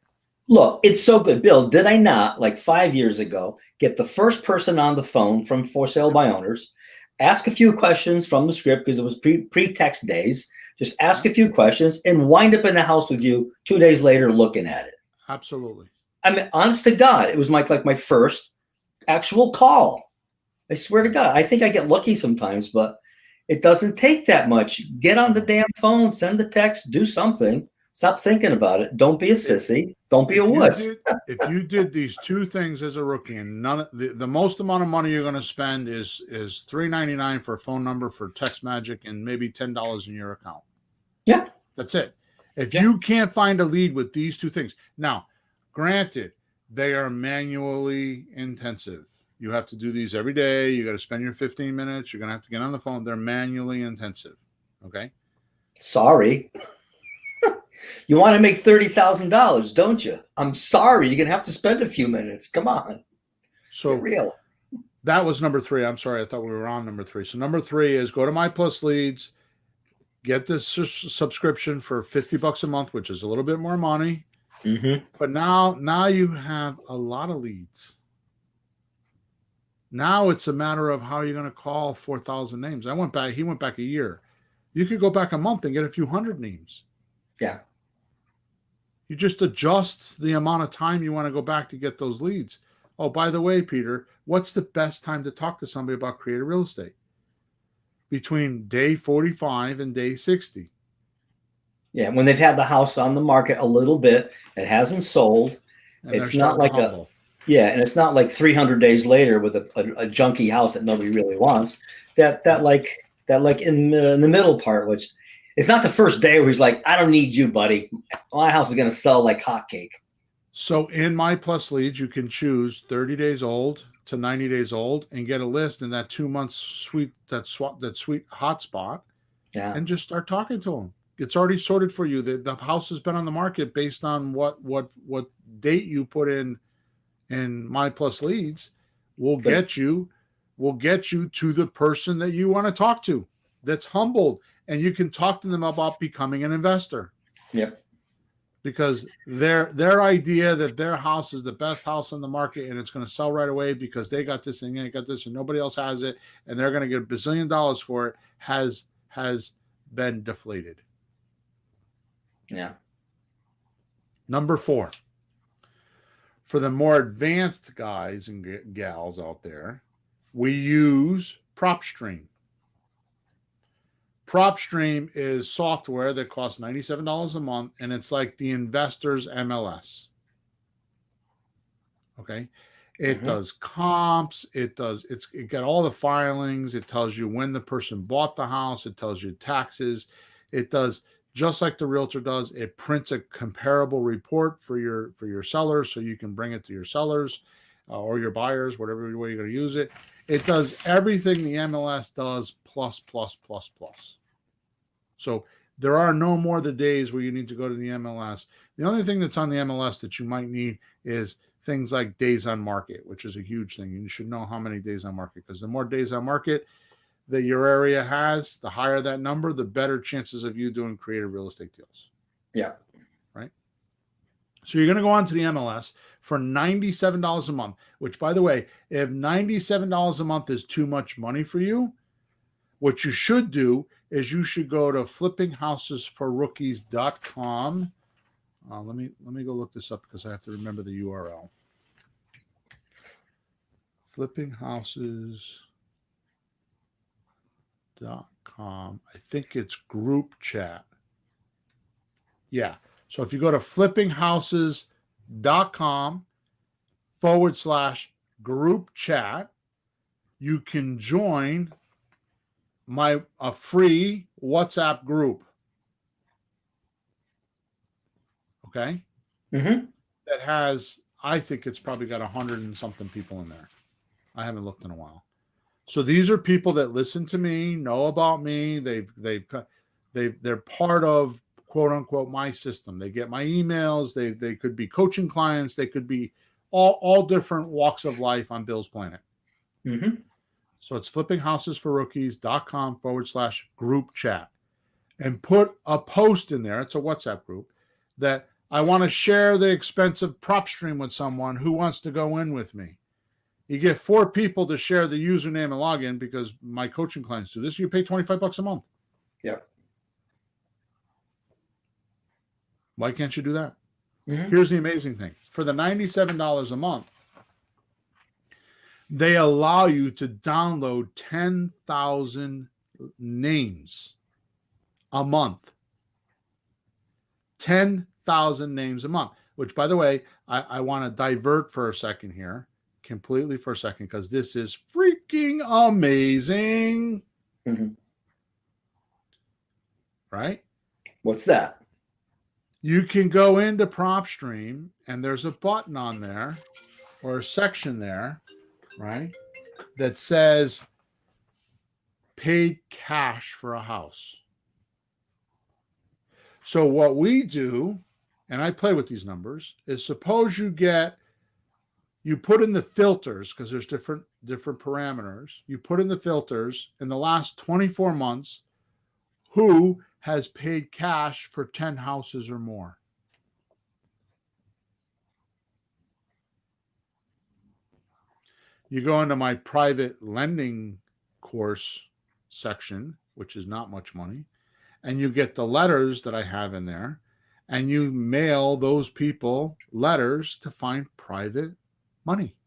Look, it's so good. Bill, did I not, like 5 years ago, get the first person on the phone from For Sale by Owners, ask a few questions from the script because it was pre-text days, just ask a few questions and wind up in the house with you 2 days later looking at it? Absolutely. I mean, honest to God, it was my first actual call. I swear to God. I think I get lucky sometimes, but it doesn't take that much. Get on the damn phone, send the text, do something. Stop thinking about it. Don't be a sissy. Don't be a wuss. If you did these 2 things as a rookie, and the most amount of money you're going to spend is $3.99 for a phone number for TextMagic and maybe $10 in your account. Yeah. That's it. If you can't find a lead with these 2 things. Now, granted, they are manually intensive. You have to do these every day. You got to spend your 15 minutes. You're going to have to get on the phone. They're manually intensive. Okay? Sorry. You want to make $30,000, don't you? I'm sorry. You're going to have to spend a few minutes. Come on. So get real. That was number 3. I'm sorry. I thought we were on number 3. So number 3 is go to My Plus Leads, get this subscription for $50 a month, which is a little bit more money. But now you have a lot of leads. Now it's a matter of how you're going to call 4,000 names. He went back a year. You could go back a month and get a few hundred names. Yeah. You just adjust the amount of time you want to go back to get those leads. Oh, by the way, Peter, what's the best time to talk to somebody about creative real estate? Between day 45 and day 60. Yeah, when they've had the house on the market a little bit, it hasn't sold. And it's not like Yeah, and it's not like 300 days later with a junky house that nobody really wants. That like in the middle part, which it's not the first day where he's like, I don't need you, buddy. My house is going to sell like hotcake. So in My Plus Leads, you can choose 30 days old to 90 days old and get a list in that 2 months sweet sweet hotspot, Yeah. and just start talking to them. It's already sorted for you. The house has been on the market based on what date you put in My Plus Leads. Will get you to the person that you want to talk to, that's humbled, and you can talk to them about becoming an investor. Yep. Because their idea that their house is the best house on the market and it's going to sell right away because they got this and they got this and nobody else has it and they're going to get $1 bazillion for it has been deflated. Yeah. Number 4, for the more advanced guys and gals out there, we use PropStream. PropStream is software that costs $97 a month, and it's like the investor's MLS. Okay. It does comps. It got all the filings. It tells you when the person bought the house. It tells you taxes. It does just like the realtor does. It prints a comparable report for your sellers, so you can bring it to your sellers or your buyers, whatever way you're going to use it. It does everything the MLS does plus. So there are no more the days where you need to go to the MLS. The only thing that's on the MLS that you might need is things like days on market, which is a huge thing. You should know how many days on market, because the more days on market that your area has, the higher that number, the better chances of you doing creative real estate deals. Yeah. Right? So you're going to go on to the MLS for $97 a month, which, by the way, if $97 a month is too much money for you, what you should do is you should go to flippinghousesforrookies.com. Let me go look this up because I have to remember the URL. Flippinghouses.com. I think it's group chat. Yeah. So if you go to flippinghouses.com/group chat, you can join a free WhatsApp group. Okay. That has, I think it's probably got 100 and something people in there. I haven't looked in a while. So these are people that listen to me, know about me. They're part of, quote unquote, my system. They get my emails. They could be coaching clients. They could be all different walks of life on Bill's planet. So it's flippinghouses.com/group chat, and put a post in there. It's a WhatsApp group that I want to share the expensive PropStream with someone who wants to go in with me. You get 4 people to share the username and login, because my coaching clients do this. You pay $25 a month. Yep. Why can't you do that? Here's the amazing thing. For the $97 a month, they allow you to download 10,000 names a month. 10,000 names a month, which, by the way, I want to divert for a second here, completely for a second, because this is freaking amazing. Right? What's that? You can go into PropStream, and there's a button on there, or a section there, right, that says paid cash for a house. So what we do, and I play with these numbers, is suppose you put in the filters, because there's different parameters. You put in the filters in the last 24 months, who has paid cash for 10 houses or more. You go into my private lending course section, which is not much money, and you get the letters that I have in there, and you mail those people letters to find private money.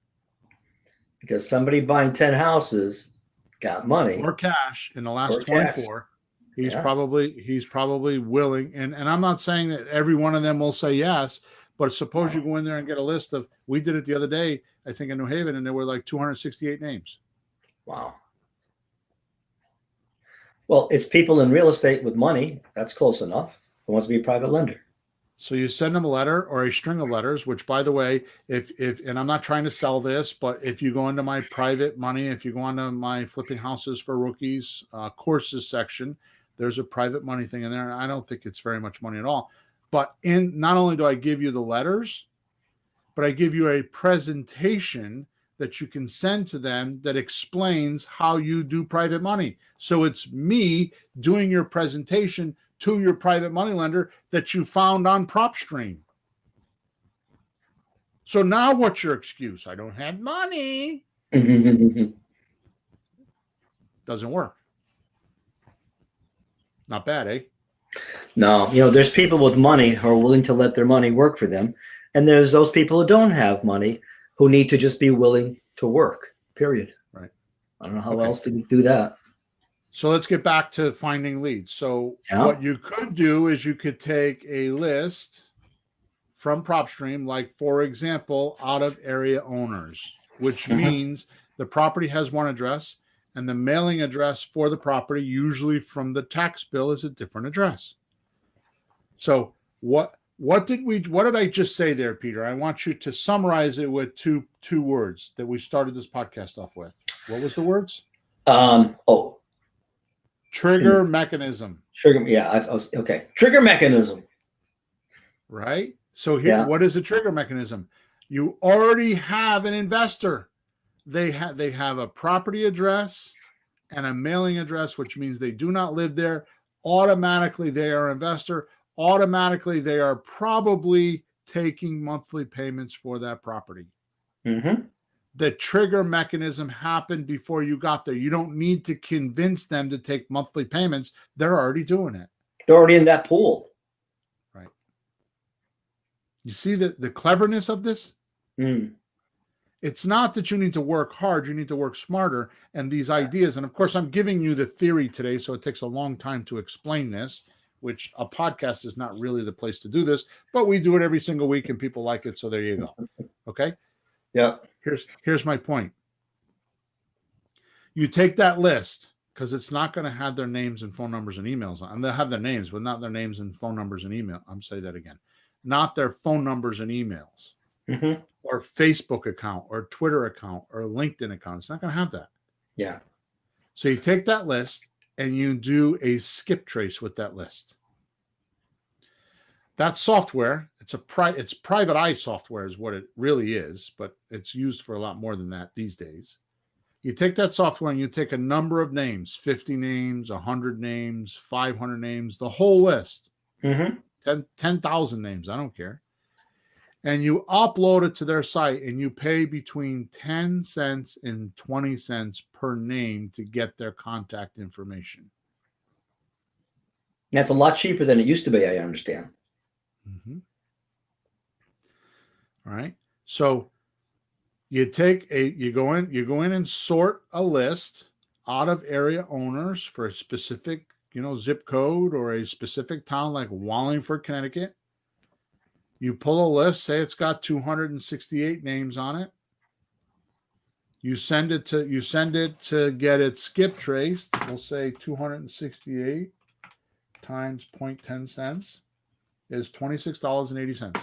Because somebody buying 10 houses got money. For cash in the last 24. He's probably willing, and I'm not saying that every one of them will say yes, But suppose you go in there and get a list of, we did it the other day, I think in New Haven, and there were like 268 names. Wow. Well, it's people in real estate with money. That's close enough. Who wants to be a private lender? So you send them a letter or a string of letters, which, by the way, if and I'm not trying to sell this, but if you go into my private money, if you go into my flipping houses for rookies courses section, there's a private money thing in there. And I don't think it's very much money at all. But in not only do I give you the letters, but I give you a presentation that you can send to them that explains how you do private money. So it's me doing your presentation to your private money lender that you found on PropStream. So now what's your excuse? I don't have money. Doesn't work. Not bad, eh? No, there's people with money who are willing to let their money work for them. And there's those people who don't have money who need to just be willing to work, period. Right. I don't know how else to do that. So let's get back to finding leads. So what you could do is you could take a list from PropStream, like, for example, out of area owners, which means the property has one address and the mailing address for the property, usually from the tax bill, is a different address. So what did I just say there, Peter? I want you to summarize it with two words that we started this podcast off with. What was the words? Trigger mechanism. Okay. Trigger mechanism. Right? So here, what is a trigger mechanism? You already have an investor. They have a property address and a mailing address, which means they do not live there. Automatically, they are an investor. Automatically, they are probably taking monthly payments for that property. The trigger mechanism happened before you got there. You don't need to convince them to take monthly payments. They're already doing it. They're already in that pool. Right. You see the cleverness of this? It's not that you need to work hard. You need to work smarter. And these ideas, and of course, I'm giving you the theory today, so it takes a long time to explain this, which a podcast is not really the place to do this, but we do it every single week and people like it. So there you go. Okay. Yeah. Here's my point. You take that list, because it's not going to have their names and phone numbers and emails on. They'll have their names, but not their names and phone numbers and email. I'm saying that again. Not their phone numbers and emails, or Facebook account, or Twitter account, or LinkedIn account. It's not going to have that. Yeah. So you take that list and you do a skip trace with that list. That software, it's private eye software is what it really is, but it's used for a lot more than that these days. You take that software and you take a number of names, 50 names, 100 names, 500 names, the whole list, 10,000 names, I don't care. And you upload it to their site and you pay between 10 cents and 20 cents per name to get their contact information. That's a lot cheaper than it used to be, I understand. All right. So you go in and sort a list out of area owners for a specific, zip code or a specific town like Wallingford, Connecticut. You pull a list, say it's got 268 names on it. You send it to get it skip traced. We'll say 268 times 0.10 cents is $26.80.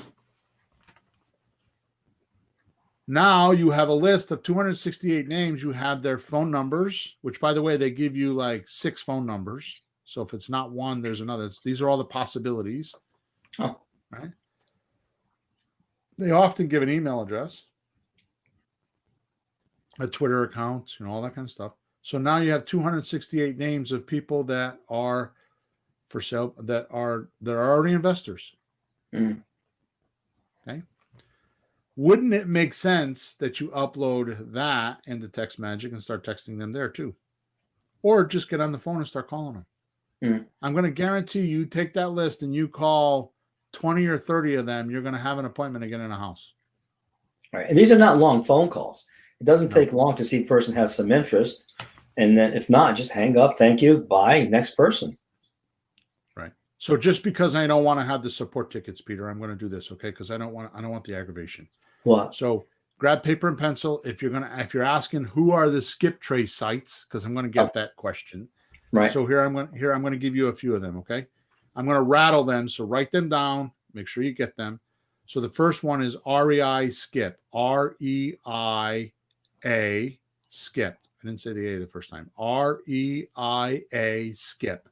Now you have a list of 268 names. You have their phone numbers, which, by the way, they give you like 6 phone numbers. So if it's not one, there's another. These are all the possibilities. Oh. Right. They often give an email address, a Twitter account, all that kind of stuff. So now you have 268 names of people that are for sale, that are already investors. Okay. Wouldn't it make sense that you upload that into TextMagic and start texting them there too? Or just get on the phone and start calling them. I'm going to guarantee you take that list and you call 20 or 30 of them, you're going to have an appointment to get in a house. All right. And these are not long phone calls. It doesn't take long to see if a person has some interest. And then if not, just hang up. Thank you. Bye. Next person. Right. So just because I don't want to have the support tickets, Peter, I'm going to do this, okay? Because I don't want the aggravation. What? So grab paper and pencil. If you're asking who are the skip trace sites, because I'm going to get that question. Right. So here I'm going to give you a few of them, okay? I'm going to rattle them. So write them down. Make sure you get them. So the first one is REI skip. REIA skip. I didn't say the A the first time. REIA skip.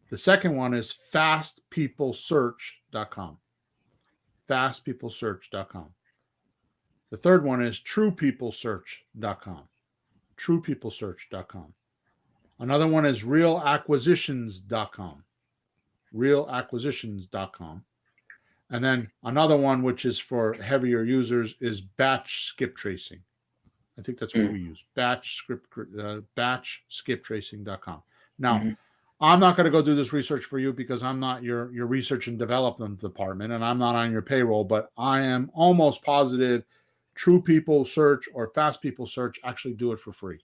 The second one is fastpeoplesearch.com. Fastpeoplesearch.com. The third one is truepeoplesearch.com. Truepeoplesearch.com. Another one is realacquisitions.com. Realacquisitions.com. And then another one, which is for heavier users, is batch skip tracing. I think that's what we use. Batchskiptracing.com. Now, I'm not going to go do this research for you because I'm not your research and development department, and I'm not on your payroll, but I am almost positive True People Search or Fast People Search actually do it for free.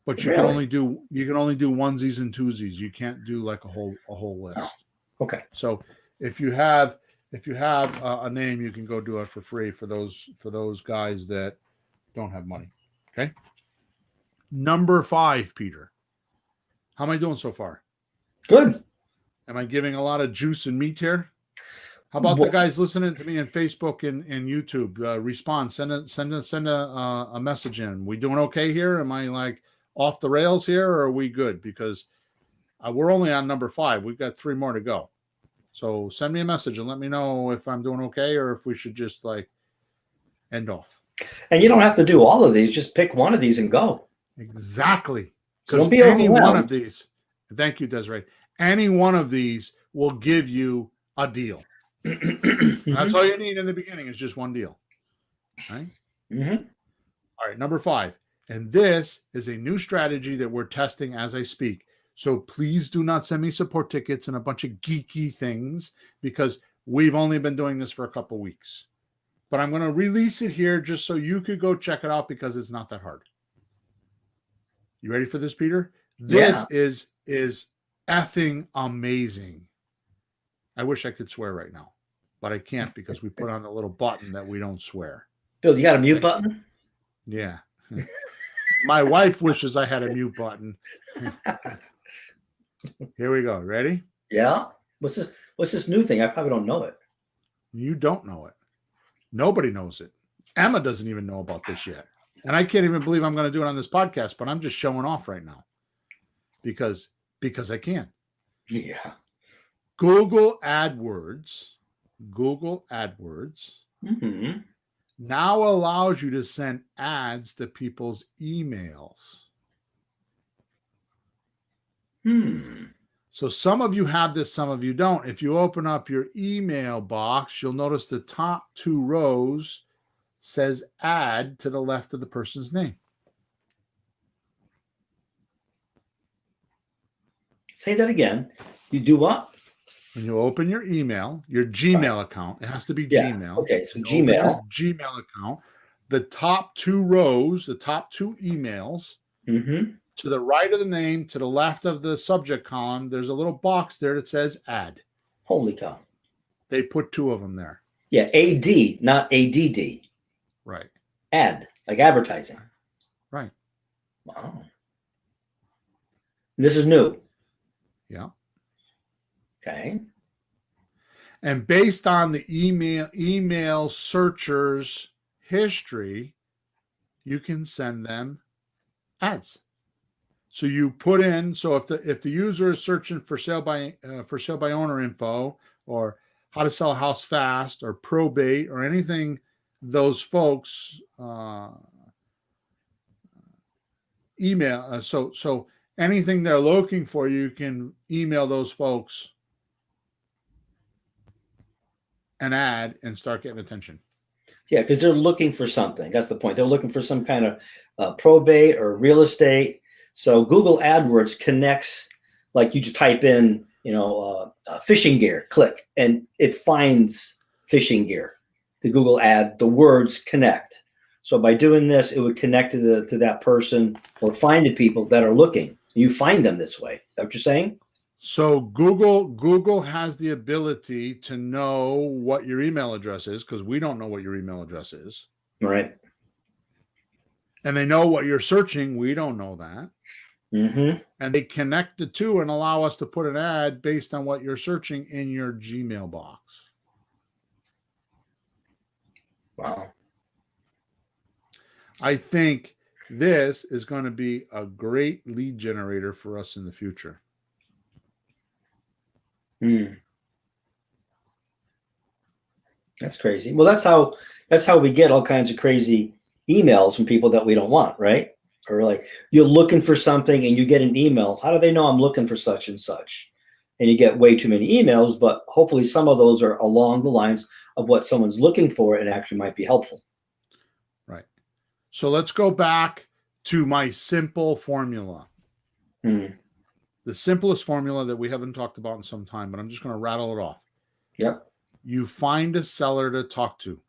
But you can only do onesies and twosies. You can't do like a whole list. Oh, okay. So if you have a name, you can go do it for free for those guys that don't have money. Okay. Number 5, Peter. How am I doing so far? Good. Am I giving a lot of juice and meat here? How about the guys listening to me on Facebook and YouTube? Respond. Send a message in. We doing okay here? Am I like off the rails here, or are we good? Because we're only on number 5. We've got 3 more to go. So send me a message and let me know if I'm doing okay or if we should just like end off. And you don't have to do all of these. Just pick one of these and go. Exactly. So don't be any overwhelmed. one of these, thank you, Desiree. Any one of these will give you a deal. That's all you need in the beginning is just one deal. Right? Mm-hmm. All right, number 5. And this is a new strategy that we're testing as I speak. So please do not send me support tickets and a bunch of geeky things because we've only been doing this for a couple weeks. But I'm going to release it here just so you could go check it out because it's not that hard. You ready for this, Peter? This is effing amazing. I wish I could swear right now, but I can't because we put on a little button that we don't swear. Bill, you got a mute button? Yeah. My wife wishes I had a mute button. Here we go. Ready? Yeah. What's this new thing? I probably don't know it. You don't know it. Nobody knows it. Emma doesn't even know about this yet. And I can't even believe I'm going to do it on this podcast, but I'm just showing off right now because I can. Yeah. Google AdWords now allows you to send ads to people's emails. So some of you have this, some of you don't. If you open up your email box, you'll notice the top 2 rows says ad to the left of the person's name. Say that again. You do what? When you open your email, your Gmail account, it has to be Gmail. Okay, so Gmail. Gmail account. The top 2 rows, the top 2 emails, to the right of the name, to the left of the subject column, there's a little box there that says ad. Holy cow. They put 2 of them there. Yeah, AD, not ADD. Right. Ad, like advertising. Right. Wow. This is new. Yeah. Okay. And based on the email searcher's history, you can send them ads. So you put in, so if the user is searching for sale by owner info or how to sell a house fast or probate or anything those folks email, so anything they're looking for, you can email those folks an ad and start getting attention. Yeah, because they're looking for something. That's the point. They're looking for some kind of probate or real estate. So Google AdWords connects, like you just type in, fishing gear, click, and it finds fishing gear. The Google ad, the words connect. So by doing this, it would connect to that person or find the people that are looking. You find them this way. Is that what you're saying? So Google has the ability to know what your email address is, because we don't know what your email address is. Right. And they know what you're searching. We don't know that. Mm-hmm. And they connect the two and allow us to put an ad based on what you're searching in your Gmail box. Wow. I think this is going to be a great lead generator for us in the future. That's crazy. Well, that's how we get all kinds of crazy emails from people that we don't want, right? Or like you're looking for something and you get an email. How do they know I'm looking for such and such? And you get way too many emails, but hopefully some of those are along the lines of what someone's looking for and actually might be helpful. Right. So let's go back to my simple formula. The simplest formula that we haven't talked about in some time, but I'm just going to rattle it off. Yep. You find a seller to talk to.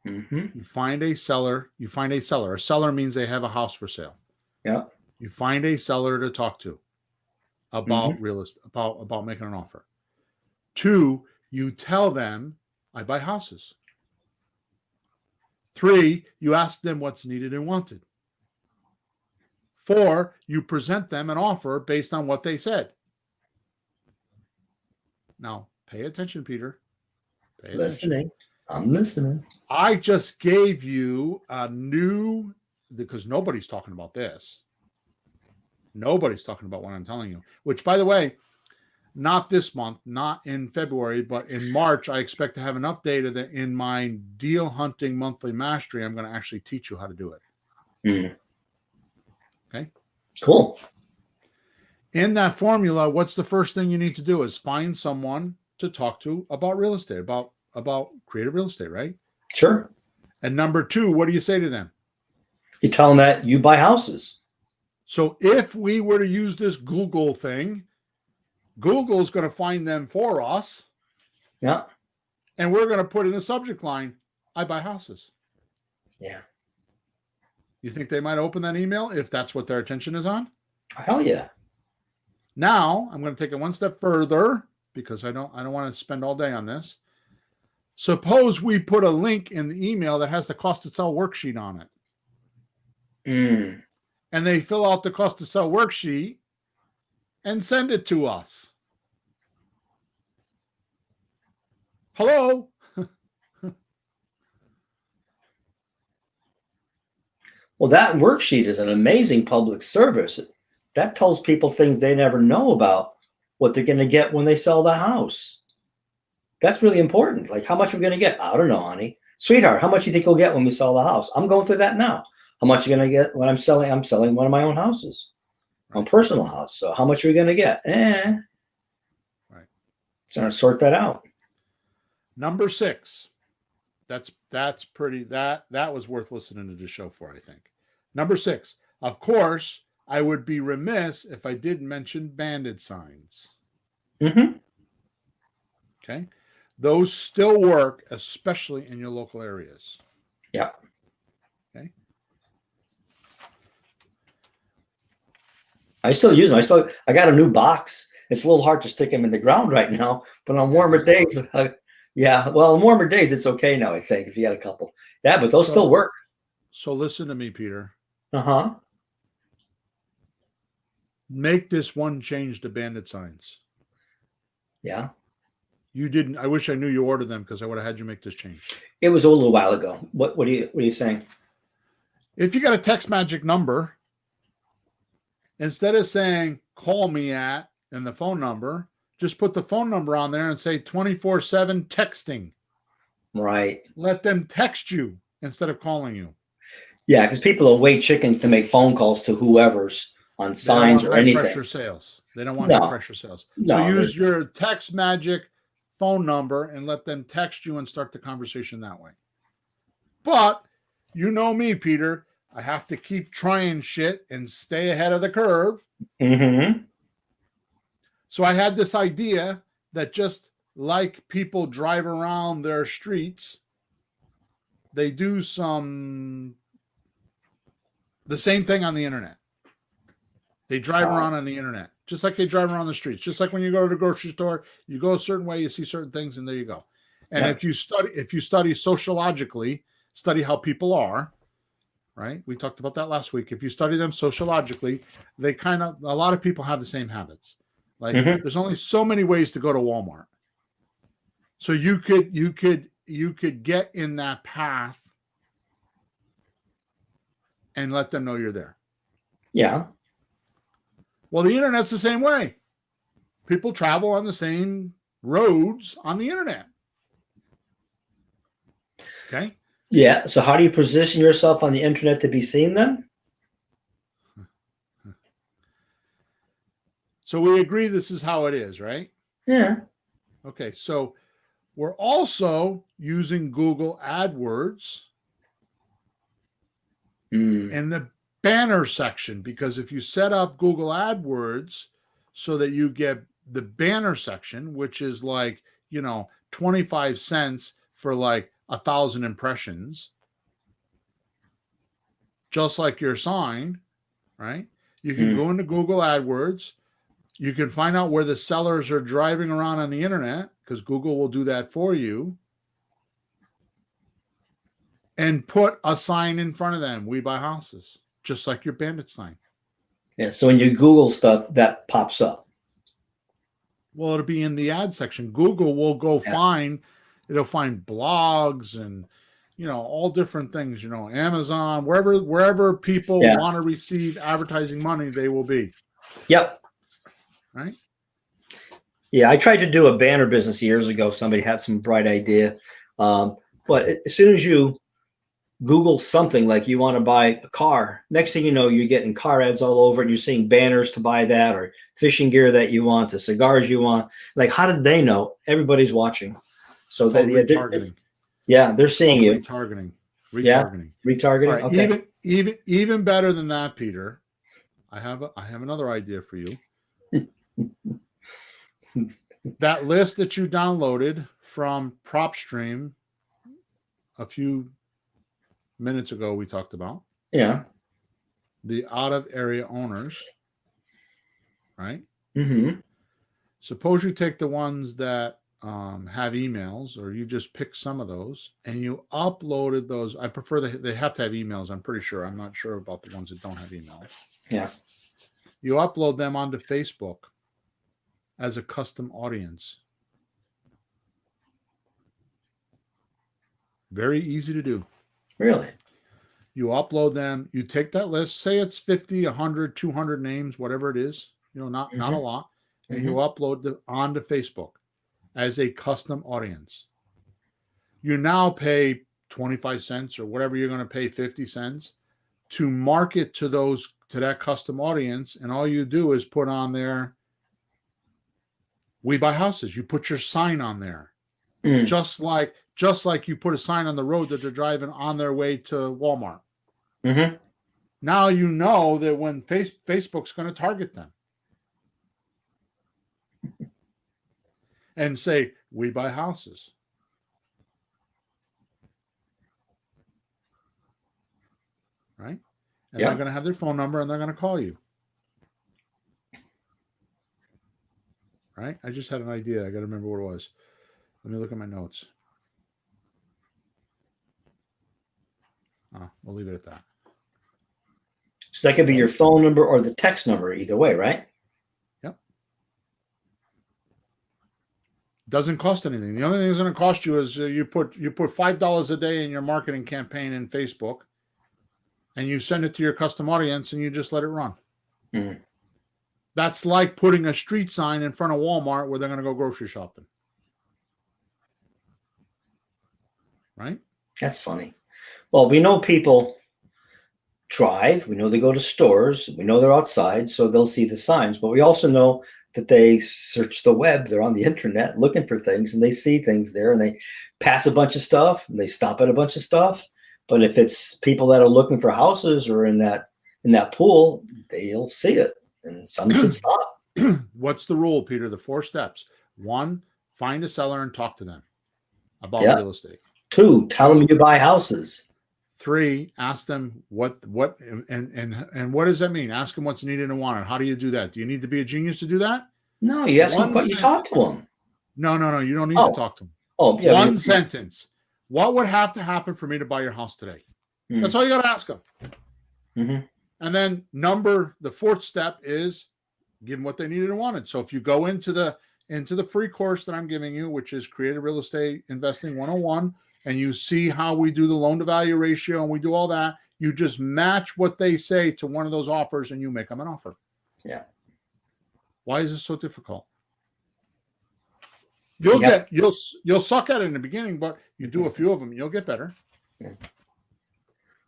Mm-hmm. You find a seller. A seller means they have a house for sale. Yeah. You find a seller to talk to about real estate, about making an offer. 2, you tell them, I buy houses. 3, you ask them what's needed and wanted. 4, you present them an offer based on what they said. Now, pay attention, Peter. Pay attention. Listening. I'm listening. I just gave you a new, because nobody's talking about this. Nobody's talking about what I'm telling you, which, by the way, not this month, not in February, but in March, I expect to have enough data that in my deal hunting monthly mastery, I'm going to actually teach you how to do it. Okay. Cool. In that formula, what's the first thing you need to do is find someone to talk to about real estate, about creative real estate, right? Sure. And number 2, what do you say to them? You tell them that you buy houses. So if we were to use this Google thing, Google's going to find them for us. Yeah. And we're going to put in the subject line, I buy houses. Yeah. You think they might open that email if that's what their attention is on? Hell yeah. Now, I'm going to take it one step further because I don't want to spend all day on this. Suppose we put a link in the email that has the cost to sell worksheet on it. And they fill out the cost to sell worksheet and send it to us. Hello? Well, that worksheet is an amazing public service. That tells people things they never know about what they're going to get when they sell the house. That's really important. Like, how much are we going to get? I don't know, honey. Sweetheart, how much do you think we'll get when we sell the house? I'm going through that now. How much are you going to get when I'm selling? I'm selling one of my own houses, my own personal house. So how much are we going to get? Right. So I'm going to sort that out. Number 6. That's pretty, that was worth listening to the show for, I think. Number 6, of course, I would be remiss if I didn't mention bandit signs. Okay. Those still work, especially in your local areas. Yeah. Okay. I still use them. I got a new box. It's a little hard to stick them in the ground right now, but on warmer days, yeah. Well, on warmer days, it's okay now, I think, if you got a couple. Yeah, but those still work. So listen to me, Peter. Make this one change to bandit signs. Yeah. You didn't. I wish I knew you ordered them because I would have had you make this change. It was a little while ago. What are you saying? If you got a text magic number, instead of saying call me at and the phone number, just put the phone number on there and say 24/7 texting. Right. Let them text you instead of calling you. Yeah, because people will wait chicken to make phone calls to whoever's on signs or anything. Pressure sales. They don't want high pressure sales. So use your text magic phone number and let them text you and start the conversation that way. But you know me, Peter. I have to keep trying shit and stay ahead of the curve. So I had this idea that just like people drive around their streets, they do the same thing on the internet. They drive around on the internet, just like they drive around the streets. Just like when you go to the grocery store, you go a certain way, you see certain things, and there you go. And if you study sociologically, study how people are, right? We talked about that last week. If you study them sociologically, a lot of people have the same habits. Like there's only so many ways to go to Walmart. So you could get in that path and let them know you're there. Yeah. Well, the internet's the same way. People travel on the same roads on the internet. Okay. Yeah. So how do you position yourself on the internet to be seen then? So we agree this is how it is, right? Yeah. Okay. So we're also using Google AdWords in the banner section, because if you set up Google AdWords so that you get the banner section, which is like, 25 cents for like 1,000 impressions, just like your sign, right? You can go into Google AdWords. You can find out where the sellers are driving around on the internet, because Google will do that for you, and put a sign in front of them. We buy houses, just like your bandit sign. Yeah. So when you Google stuff, that pops up. Well, it'll be in the ad section. Google will go it'll find blogs and, all different things, Amazon, wherever people want to receive advertising money, they will be. Yep. Right. Yeah. I tried to do a banner business years ago. Somebody had some bright idea. But as soon as you Google something like you want to buy a car, next thing you know, you're getting car ads all over and you're seeing banners to buy that, or fishing gear that you want, the cigars you want. Like, how did they know? Everybody's watching. So they're seeing you. Retargeting. Yeah. Retargeting. Right. Okay. Even better than that, Peter. I have another idea for you. That list that you downloaded from PropStream a few minutes ago, we talked about. Yeah. The out of area owners, right? Mm-hmm. Suppose you take the ones that have emails, or you just pick some of those and you uploaded those. I prefer they have to have emails. I'm pretty sure. I'm not sure about the ones that don't have emails. Yeah. You upload them onto Facebook as a custom audience. Very easy to do. Really? You upload them. You take that list. Say it's 50, 100, 200 names, whatever it is. Not a lot. And you upload them onto Facebook as a custom audience. You now pay 25 cents or whatever you're going to pay, 50 cents to market to that custom audience. And all you do is put on there, we buy houses. You put your sign on there. Just like you put a sign on the road that they're driving on their way to Walmart. Now you know that when Facebook's going to target them and say, we buy houses. Right? And they're going to have their phone number and they're going to call you. Right? I just had an idea. I got to remember what it was. Let me look at my notes. We'll leave it at that. So that could be your phone number or the text number, either way, right? Yep. Doesn't cost anything. The only thing that's going to cost you is you put $5 a day in your marketing campaign in Facebook, and you send it to your custom audience, and you just let it run. That's like putting a street sign in front of Walmart where they're going to go grocery shopping. Right? That's funny. Well, we know people drive. We know they go to stores. We know they're outside, so they'll see the signs. But we also know that they search the web. They're on the internet looking for things, and they see things there, and they pass a bunch of stuff, and they stop at a bunch of stuff. But if it's people that are looking for houses or in that pool, they'll see it, and some should stop. What's the rule, Peter? The 4 steps. 1, find a seller and talk to them about real estate. 2, tell them you buy houses. 3, ask them what and what does that mean? Ask them what's needed and wanted. How do you do that? Do you need to be a genius to do that? No, you ask them, you talk to them. No. You don't need to talk to them. Oh, yeah. One sentence. What would have to happen for me to buy your house today? That's all you got to ask them. Mm-hmm. And then the 4th step is give them what they needed and wanted. So if you go into the free course that I'm giving you, which is Creative Real Estate Investing 101, and you see how we do the loan to value ratio and we do all that, you just match what they say to one of those offers and you make them an offer. Yeah. Why is this so difficult? You'll suck at it in the beginning, but you do a few of them, you'll get better. Yeah.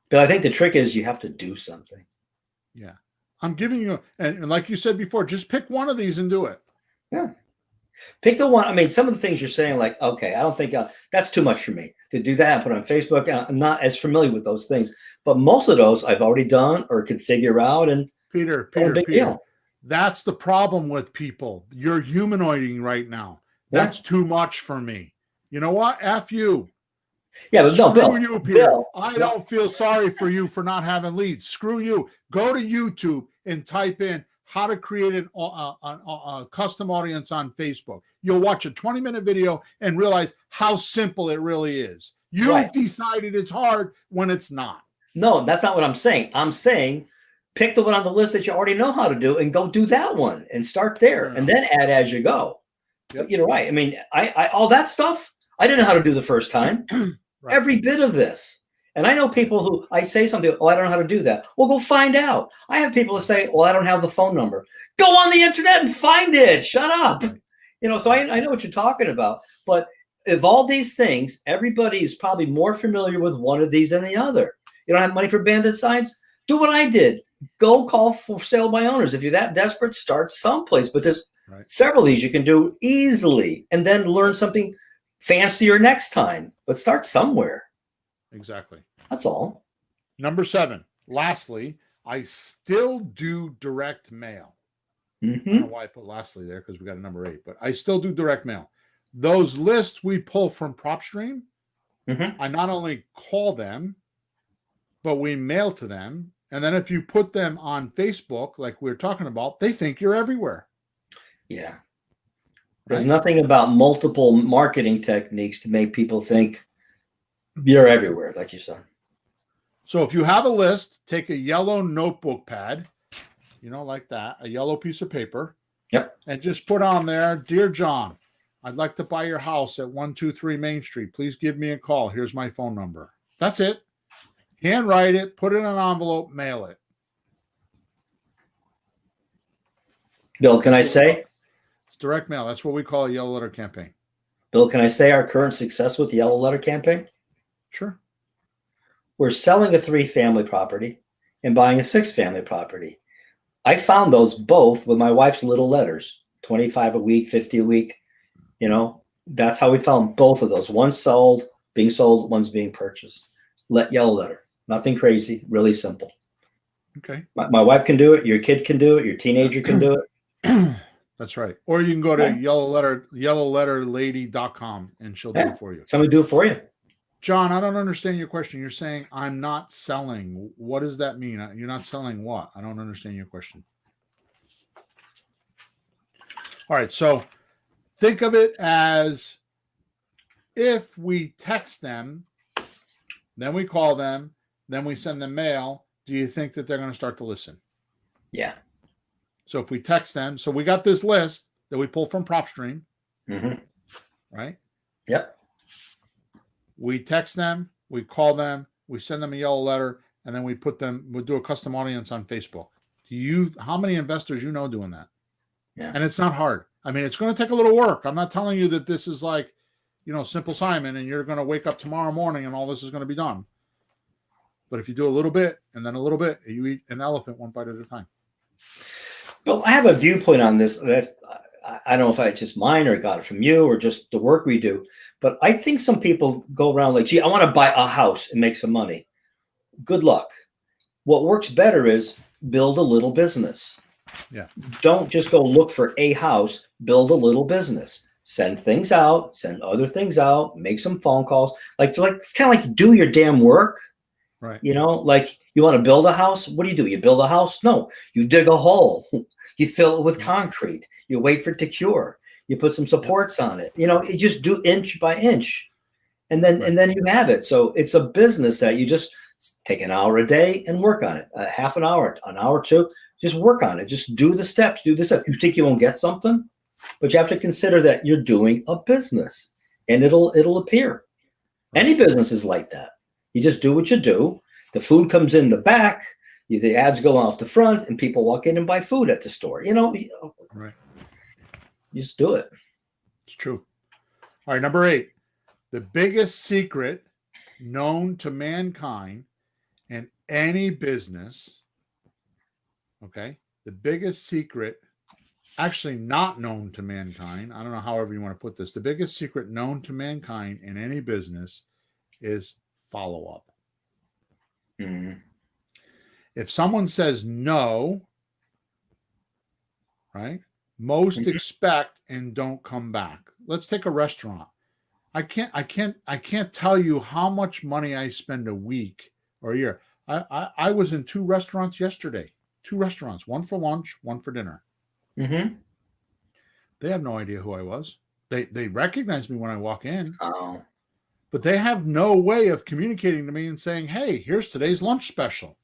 But I think the trick is you have to do something. Yeah. I'm giving you, and like you said before, just pick one of these and do it. Yeah. Pick the one. I mean, some of the things you're saying, like, okay, I don't think that's too much for me to do that. Put on Facebook. I'm not as familiar with those things, but most of those I've already done or could figure out. And Peter, that's the problem with people. You're humanoiding right now. That's too much for me. You know what? F you. Yeah, but no, Bill. You, Peter. I don't feel sorry for you for not having leads. Screw you. Go to YouTube and type in how to create a custom audience on Facebook. You'll watch a 20-minute video and realize how simple it really is. You've decided it's hard when it's not. No, that's not what I'm saying. I'm saying pick the one on the list that you already know how to do and go do that one and start there and then add as you go. Yep. You're right. I mean, I all that stuff, I didn't know how to do the first time. Right. Every bit of this. And I know people who I say something, I don't know how to do that. Well, go find out. I have people who say, well, I don't have the phone number. Go on the internet and find it. Shut up. So I know what you're talking about. But of all these things, everybody is probably more familiar with one of these than the other. You don't have money for bandit signs? Do what I did. Go call for sale by owners. If you're that desperate, start someplace. But there's several of these you can do easily and then learn something fancier next time. But start somewhere. Exactly. That's all. Number 7. Lastly, I still do direct mail. Mm-hmm. I don't know why I put lastly there because we got a number 8, but I still do direct mail. Those lists we pull from PropStream, I not only call them, but we mail to them. And then if you put them on Facebook, like we were talking about, they think you're everywhere. Yeah. There's nothing about multiple marketing techniques to make people think you're everywhere, like you said. So if you have a list, take a yellow notebook pad, like that, a yellow piece of paper. Yep. And just put on there, Dear John, I'd like to buy your house at 123 Main Street. Please give me a call. Here's my phone number. That's it. Handwrite it, put it in an envelope, mail it. Bill, can I say? It's direct mail. That's what we call a yellow letter campaign. Bill, can I say our current success with the yellow letter campaign? Sure. We're selling a 3-family property and buying a 6-family property. I found those both with my wife's little letters, 25 a week, 50 a week. That's how we found both of those. One's being sold, one's being purchased. Yellow letter. Nothing crazy, really simple. Okay. My wife can do it. Your kid can do it. Your teenager can do it. That's right. Or you can go to yellowletterlady.com and she'll do it for you. Somebody do it for you. John, I don't understand your question. You're saying I'm not selling. What does that mean? You're not selling what? I don't understand your question. All right. So think of it as if we text them, then we call them, then we send them mail. Do you think that they're going to start to listen? Yeah. So if we text them, so we got this list that we pull from PropStream, right? Yep. We text them, we call them, we send them a yellow letter, and then we'll do a custom audience on Facebook. How many investors doing that? Yeah. And it's not hard. I mean, it's going to take a little work. I'm not telling you that this is like, Simple Simon, and you're going to wake up tomorrow morning and all this is going to be done. But if you do a little bit and then a little bit, you eat an elephant one bite at a time. Well, I have a viewpoint on this that I don't know if it's just mine or got it from you or just the work we do, but I think some people go around like, gee, I want to buy a house and make some money. Good luck. What works better is build a little business. Yeah. Don't just go look for a house, build a little business. Send things out, send other things out, make some phone calls. It's kind of like do your damn work Right. You know, like you want to build a house. What do? You build a house? No, you dig a hole. You fill it with concrete. You wait for it to cure. You put some supports on it. You know, you just do inch by inch, and then you have it. So it's a business that you just take an hour a day and work on it. Half an hour or two, just work on it. Just do the steps. Do the steps. You think you won't get something, but you have to consider that you're doing a business, and it'll appear. Any business is like that. You just do what you do. The food comes in the back. The ads go out the front, and people walk in and buy food at the store. You know, Right. you just do it. It's true. All right, number 8. The biggest secret known to mankind in any business, okay? The biggest secret, actually not known to mankind, I don't know however you want to put this, the biggest secret known to mankind in any business is follow-up. Mm-hmm. If someone says no, right, most expect and don't come back. Let's take a restaurant. I can't tell you how much money I spend a week or a year. I was in 2 restaurants yesterday. 2 restaurants, one for lunch, one for dinner. Mm-hmm. They have no idea who I was. They recognize me when I walk in. Oh. But they have no way of communicating to me and saying, hey, here's today's lunch special.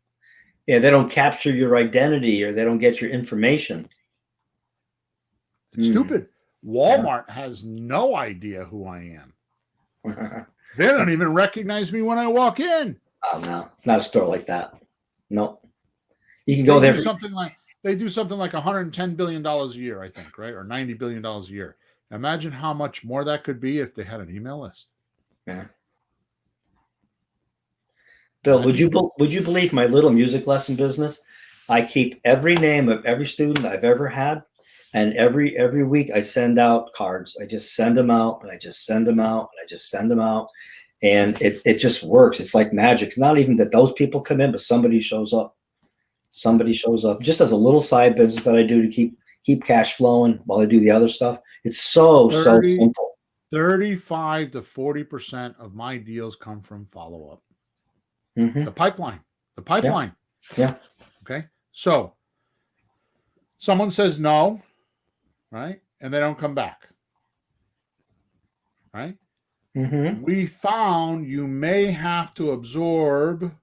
Yeah, they don't capture your identity, or they don't get your information. It's stupid. Walmart has no idea who I am. They don't even recognize me when I walk in. Oh, no, not a store like that. No. You can go there. They do something like $110 billion a year, I think, right? Or $90 billion a year. Imagine how much more that could be if they had an email list. Yeah. Bill, would you believe my little music lesson business? I keep every name of every student I've ever had, and every week I send out cards. I just send them out, and I just send them out, and I just send them out, and it just works. It's like magic. It's not even that those people come in, but somebody shows up. Somebody shows up. Just as a little side business that I do to keep cash flowing while I do the other stuff. It's so simple. 35 to 40% of my deals come from follow-up. Mm-hmm. The pipeline. Yeah. Okay. So someone says no, right? And they don't come back. Right? Mm-hmm. We found you may have to absorb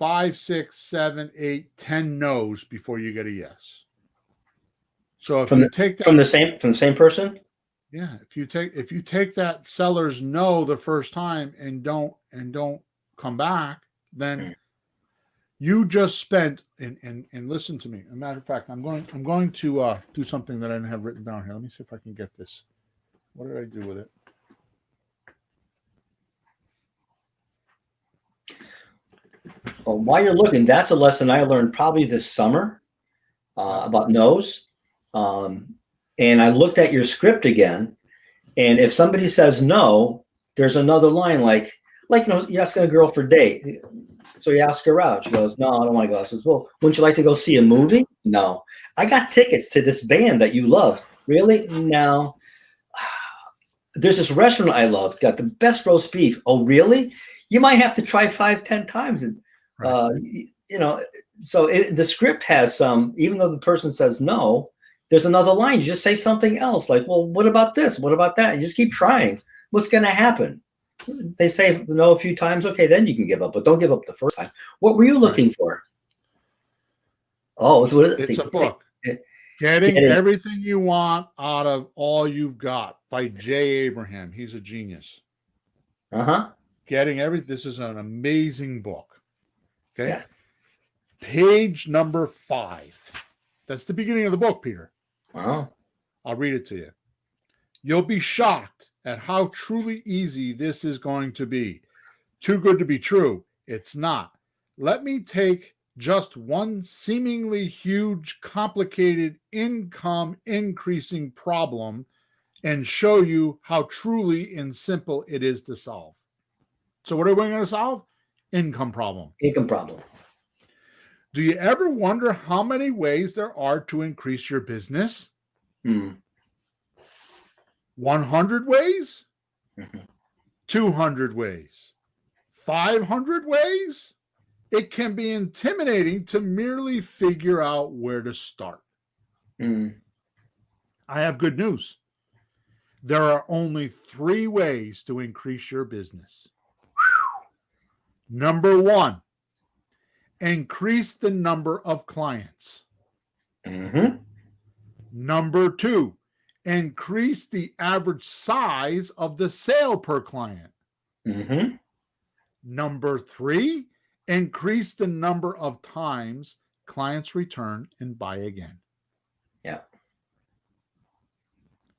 5, 6, 7, 8, 10 no's before you get a yes. So if you take that from the same person, yeah, if you take that seller's no the first time and don't come back, then you just spent and listen to me. As a matter of fact, I'm going to do something that I didn't have written down here. Let me see if I can get this. What did I do with it? Well, while you're looking, that's a lesson I learned probably this summer about no's. And I looked at your script again, and if somebody says no, there's another line like you're asking a girl for a date. So you ask her out. She goes, no, I don't want to go. I says, well, wouldn't you like to go see a movie? No. I got tickets to this band that you love. Really? No. There's this restaurant I love. Got the best roast beef. Oh, really? You might have to try 5, 10 times. And, so the script has some, even though the person says no, there's another line. You just say something else. Like, well, what about this? What about that? You just keep trying. What's going to happen? They say no a few times. Okay, then you can give up, but don't give up the first time. What were you looking for? Oh, so what is it? It's a book. Getting Everything You Want Out of All You've Got by Jay Abraham. He's a genius. Getting Everything. This is an amazing book. Okay. Yeah. Page number 5. That's the beginning of the book, Peter. Wow. I'll read it to you. You'll be shocked at how truly easy this is going to be. Too good to be true. It's not. Let me take just one seemingly huge, complicated, income increasing problem and show you how truly and simple it is to solve. So what are we going to solve? Income problem. Income problem. Do you ever wonder how many ways there are to increase your business? 100 ways? 200 ways? 500 ways? it can be intimidating to merely figure out where to start. Mm. I have good news. There are only 3 ways to increase your business. Number 1, increase the number of clients. Mm-hmm. Number 2, increase the average size of the sale per client. Mm-hmm. Number 3, increase the number of times clients return and buy again. Yeah.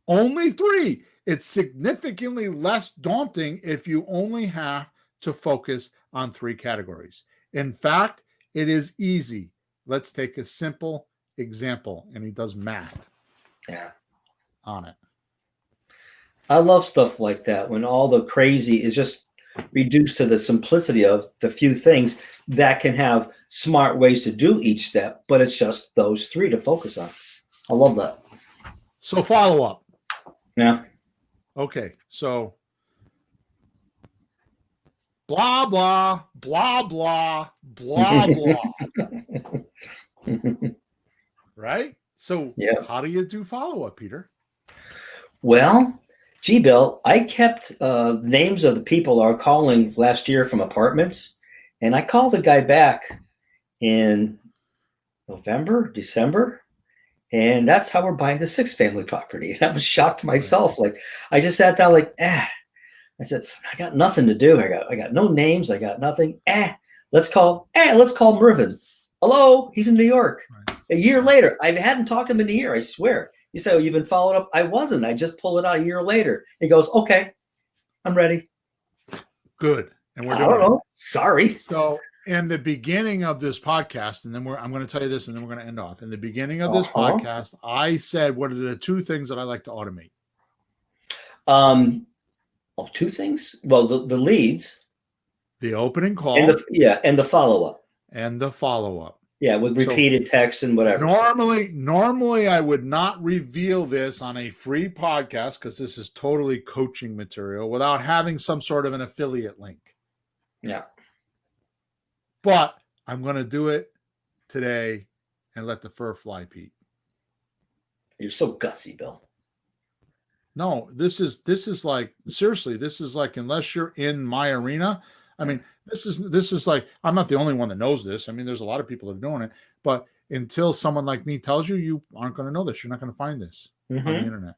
Only 3. It's significantly less daunting if you only have to focus on 3 categories. In fact, it is easy. Let's take a simple example, and he does math on it. I love stuff like that when all the crazy is just reduced to the simplicity of the few things that can have smart ways to do each step, but it's just those 3 to focus on. I love that. So follow up. Yeah. Okay, so blah, blah, blah, blah, blah, blah. Right? So Yeah. how do you do follow up, Peter? Well, gee, Bill, I kept names of the people are calling last year from apartments, and I called the guy back in November, December, and that's how we're buying the 6-family property. And I was shocked myself. Like, I just sat down, like, I said, I got nothing to do. I got no names. I got nothing. Let's call Mervyn. Hello, he's in New York. Right. A year later, I hadn't talked to him in a year. I swear. You say, "Oh, you've been followed up." I wasn't. I just pulled it out a year later. He goes, "Okay, I'm ready." Good. And we're I doing don't know. it. Sorry. So in the beginning of this podcast, and then I'm going to tell you this, and then we're going to end off. In the beginning of this podcast, I said, what are the 2 things that I like to automate? 2 things. Well, the leads, The opening call, and the follow up. and the follow up. Yeah, with repeated text and whatever. Normally, I would not reveal this on a free podcast because this is totally coaching material without having some sort of an affiliate link. Yeah. But I'm going to do it today and let the fur fly, Pete. You're so gutsy, Bill. No, this is like, seriously, this is like, unless you're in my arena. I mean, this is like, I'm not the only one that knows this. I mean, there's a lot of people that are doing it, but until someone like me tells you, you aren't going to know this. You're not going to find this on the internet.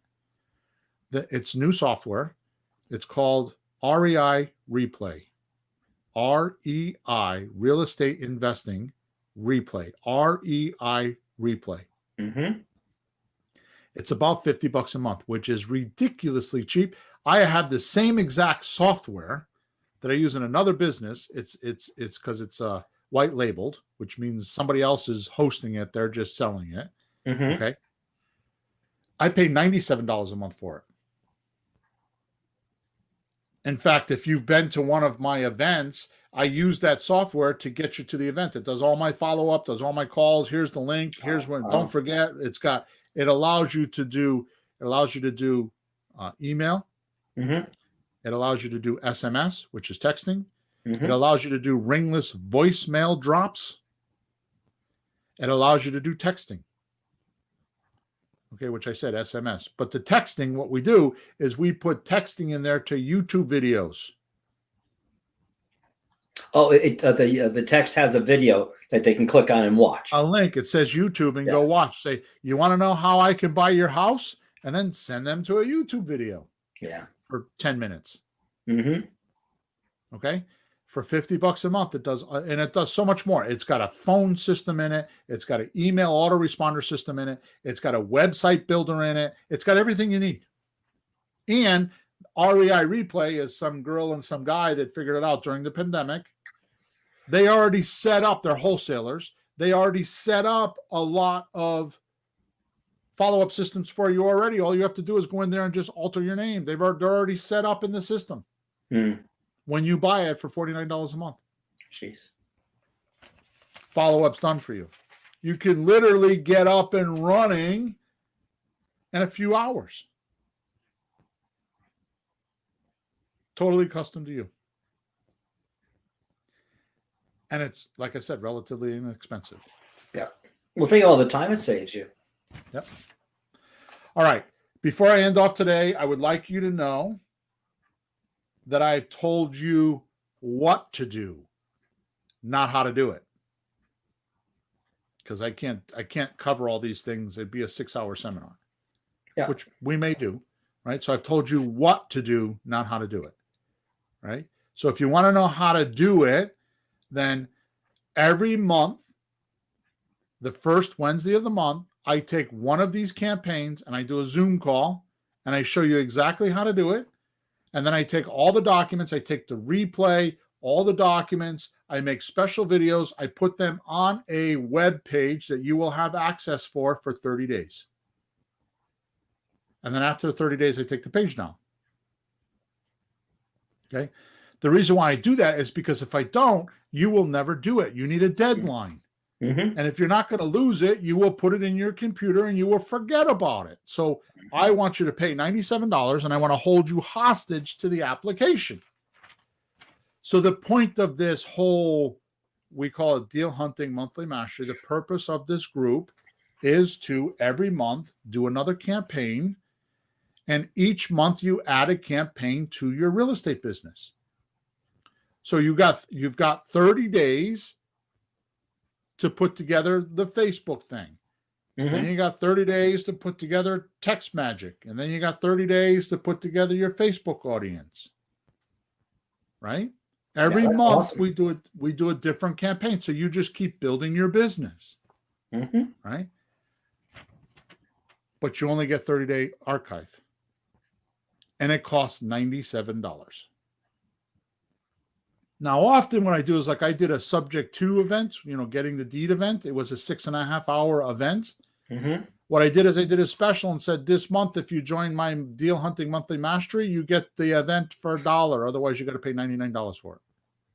It's new software. It's called REI Replay. REI, Real Estate Investing Replay. REI Replay. Mm-hmm. It's about $50 a month, which is ridiculously cheap. I have the same exact software that I use in another business. It's because it's white labeled, which means somebody else is hosting it. They're just selling it. Mm-hmm. Okay. I pay $97 a month for it. In fact, if you've been to one of my events, I use that software to get you to the event. It does all my follow-up, does all my calls. Here's the link. Here's when. Don't forget, it allows you to do email. Mm-hmm. It allows you to do SMS, which is texting. Mm-hmm. It allows you to do ringless voicemail drops. It allows you to do texting. Okay, which I said SMS. But the texting, what we do is we put texting in there to YouTube videos. Oh, the text has a video that they can click on and watch. A link. It says YouTube and go watch. Say, you want to know how I can buy your house? And then send them to a YouTube video. Yeah. For 10 minutes. Mm-hmm. Okay. For $50 a month, it does, and it does so much more. It's got a phone system in it. It's got an email autoresponder system in it. It's got a website builder in it. It's got everything you need. And REI Replay is some girl and some guy that figured it out during the pandemic. They already set up their wholesalers. They already set up a lot of follow-up systems for you already. All you have to do is go in there and just alter your name. They're already set up in the system. When you buy it for $49 a month. Jeez. Follow-up's done for you. You can literally get up and running in a few hours. Totally custom to you. And it's, like I said, relatively inexpensive. Yeah. Well, think of all the time it saves you. Yep. All right. Before I end off today, I would like you to know that I've told you what to do, not how to do it. Because I can't cover all these things. It'd be a 6-hour seminar, Yeah. which we may do, right? So I've told you what to do, not how to do it, right? So if you want to know how to do it, then every month, the first Wednesday of the month, I take one of these campaigns and I do a Zoom call and I show you exactly how to do it. And then I take all the documents, I take the replay, all the documents, I make special videos, I put them on a web page that you will have access for 30 days. And then after 30 days, I take the page down. Okay. The reason why I do that is because if I don't, you will never do it. You need a deadline. Mm-hmm. And if you're not going to lose it, you will put it in your computer and you will forget about it. So I want you to pay $97 and I want to hold you hostage to the application. So the point of this whole, we call it Deal Hunting Monthly Mastery, the purpose of this group is to every month do another campaign. And each month you add a campaign to your real estate business. So you've got 30 days to put together the Facebook thing. Mm-hmm. Then you got 30 days to put together text magic. And then you got 30 days to put together your Facebook audience. Right? Every month awesome. we do a different campaign. So you just keep building your business. Mm-hmm. Right? But you only get 30-day archive. And it costs $97. Now, often what I do is like I did a subject to event, getting the deed event. It was a 6.5-hour event. Mm-hmm. What I did is I did a special and said, this month, if you join my Deal Hunting Monthly Mastery, you get the event for $1. Otherwise, you got to pay $99 for it.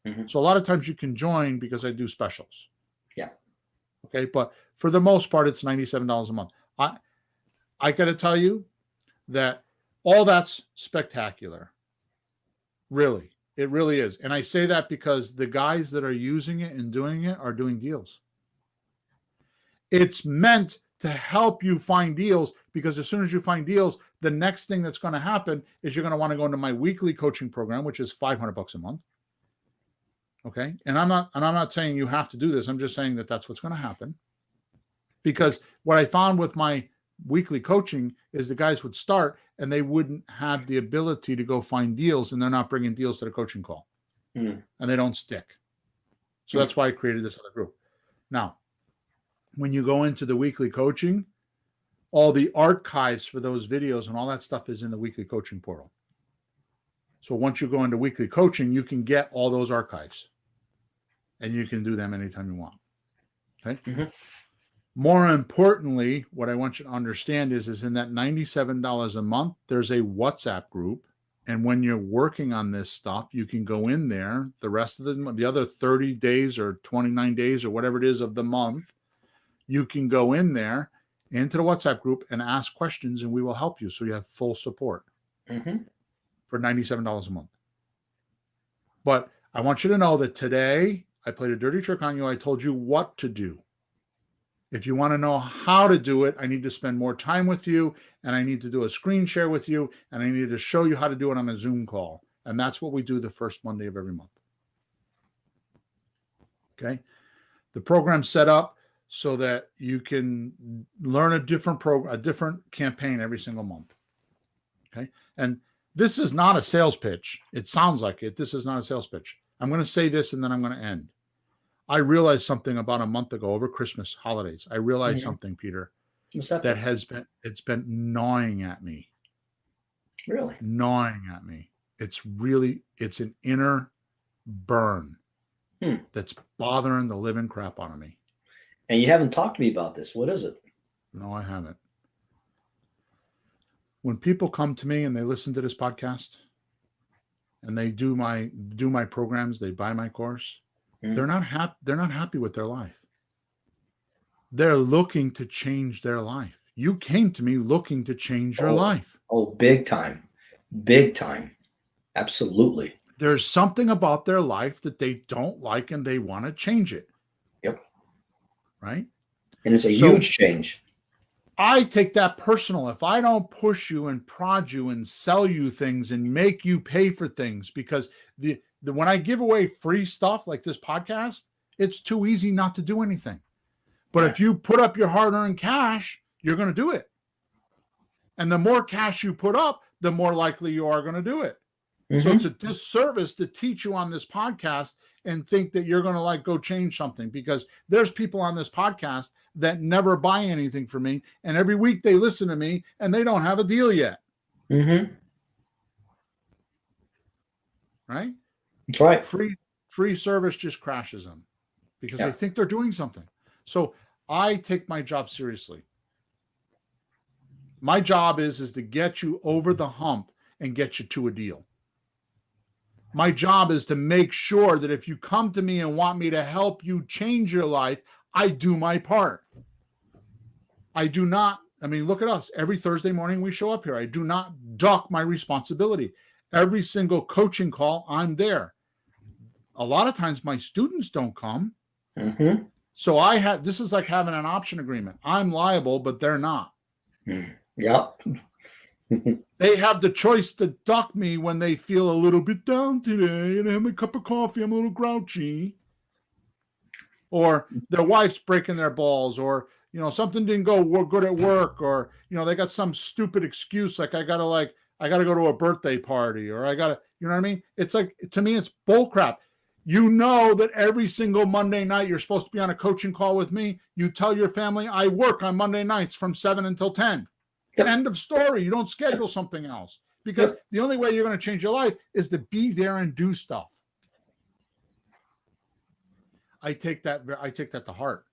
Mm-hmm. So a lot of times you can join because I do specials. Yeah. Okay. But for the most part, it's $97 a month. I got to tell you that all that's spectacular. Really. It really is. And I say that because the guys that are using it and doing it are doing deals. It's meant to help you find deals because as soon as you find deals, the next thing that's going to happen is you're going to want to go into my weekly coaching program, which is $500 a month. Okay. And I'm not saying you have to do this. I'm just saying that that's what's going to happen. Because what I found with my weekly coaching is the guys would start and they wouldn't have the ability to go find deals and they're not bringing deals to the coaching call and they don't stick. So that's why I created this other group. Now, when you go into the weekly coaching, all the archives for those videos and all that stuff is in the weekly coaching portal. So once you go into weekly coaching, you can get all those archives and you can do them anytime you want. Okay. Mm-hmm. More importantly, what I want you to understand is in that $97 a month, there's a WhatsApp group. And when you're working on this stuff, you can go in there the rest of the other 30 days or 29 days or whatever it is of the month. You can go in there into the WhatsApp group and ask questions and we will help you. So you have full support for $97 a month. But I want you to know that today I played a dirty trick on you. I told you what to do. If you want to know how to do it, I need to spend more time with you and I need to do a screen share with you and I need to show you how to do it on a Zoom call. And that's what we do the first Monday of every month. Okay. The program's set up so that you can learn a different campaign every single month. Okay. And this is not a sales pitch. It sounds like it. This is not a sales pitch. I'm going to say this and then I'm going to end. I realized something about a month ago over Christmas holidays. I realized something, Peter, that it's been gnawing at me. Really? Gnawing at me. It's an inner burn that's bothering the living crap out of me. And you haven't talked to me about this. What is it? No, I haven't. When people come to me and they listen to this podcast and they do my programs, they buy my course, they're not happy with their life. They're looking to change their life. You came to me looking to change your life. Oh, big time. Big time. Absolutely. There's something about their life that they don't like and they want to change it. Yep. Right. And it's a huge change. I take that personal. If I don't push you and prod you and sell you things and make you pay for things, because when I give away free stuff like this podcast, it's too easy not to do anything. But if you put up your hard-earned cash, you're going to do it. And the more cash you put up, the more likely you are going to do it. Mm-hmm. So it's a disservice to teach you on this podcast and think that you're going to like go change something, because there's people on this podcast that never buy anything from me. And every week they listen to me and they don't have a deal yet. Mm-hmm. Right? That's right. Free service just crashes them because they think they're doing something. So I take my job seriously. My job is to get you over the hump and get you to a deal. My job is to make sure that if you come to me and want me to help you change your life, I do my part. I do not, look at us. Every Thursday morning we show up here. I do not duck my responsibility. Every single coaching call, I'm there. A lot of times my students don't come. Mm-hmm. So this is like having an option agreement. I'm liable, but they're not. Yep. They have the choice to duck me when they feel a little bit down today and have a cup of coffee. I'm a little grouchy. Or their wife's breaking their balls, or, something didn't go good at work, or, they got some stupid excuse. Like I got to go to a birthday party, or you know what I mean? It's like, to me, it's bull crap. You know that every single Monday night you're supposed to be on a coaching call with me. You tell your family, I work on Monday nights from 7 until 10. Yep. End of story. You don't schedule something else, because the only way you're going to change your life is to be there and do stuff. I take that to heart.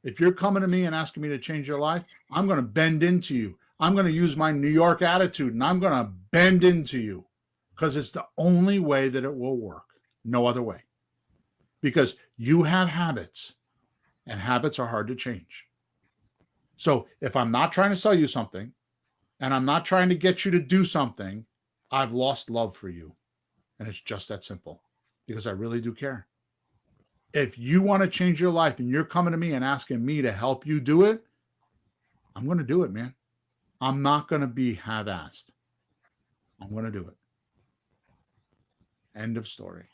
If you're coming to me and asking me to change your life, I'm going to bend into you. I'm going to use my New York attitude, and I'm going to bend into you, because it's the only way that it will work. No other way. Because you have habits, and habits are hard to change. So if I'm not trying to sell you something, and I'm not trying to get you to do something, I've lost love for you. And it's just that simple, because I really do care. If you want to change your life and you're coming to me and asking me to help you do it, I'm going to do it, man. I'm not going to be half-assed. I'm going to do it. End of story.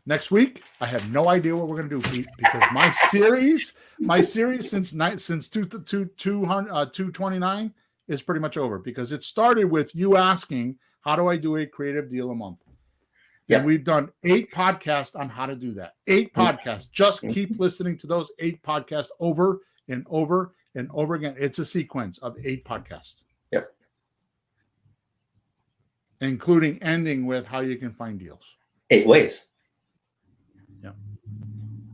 Next week, I have no idea what we're going to do, Pete, because my series since 229 is pretty much over, because it started with you asking, how do I do a creative deal a month? Yep. And we've done 8 podcasts on how to do that. 8 podcasts. Just keep listening to those 8 podcasts over and over and over again. It's a sequence of 8 podcasts. Yep. Including ending with how you can find deals. 8 ways.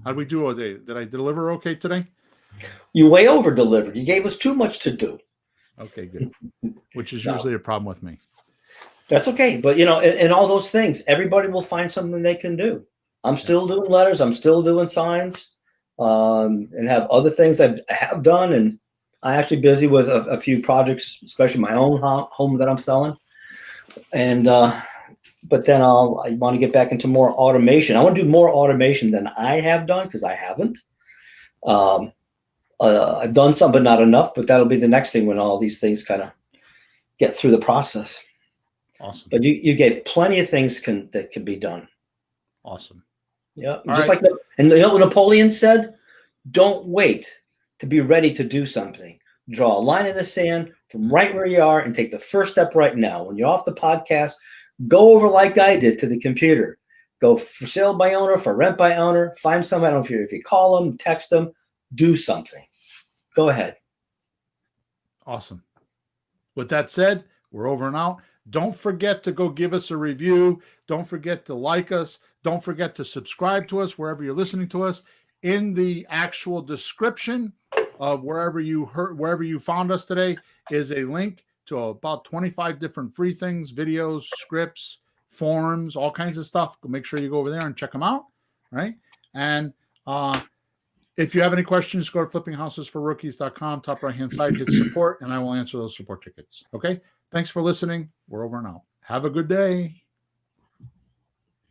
How did we do today? Did I deliver okay today? You way over delivered. You gave us too much to do. Okay, good. Which is usually a problem with me. That's okay. But, in all those things, everybody will find something they can do. I'm still doing letters. I'm still doing signs, and have other things I have done. And I'm actually busy with a few projects, especially my own home that I'm selling. And, but then I want to get back into more automation. I want to do more automation than I have done, because I haven't. I've done some, but not enough. But that'll be the next thing when all these things kind of get through the process. Awesome. But you gave plenty of things that can be done. Awesome. Yeah. Just right. And what Napoleon said, don't wait to be ready to do something. Draw a line in the sand from right where you are and take the first step right now. When you're off the podcast, go over like I did to the computer. Go for sale by owner, for rent by owner. Find someone. I don't know if you call them, text them, do something. Go ahead. Awesome. With that said, we're over and out. Don't forget to go give us a review. Don't forget to like us. Don't forget to subscribe to us wherever you're listening to us. In the actual description of wherever you found us today is a link to about 25 different free things, videos, scripts, forums, all kinds of stuff. Make sure you go over there and check them out, right? And if you have any questions, go to flippinghousesforrookies.com, top right-hand side, hit support, and I will answer those support tickets, okay? Thanks for listening. We're over now. Have a good day.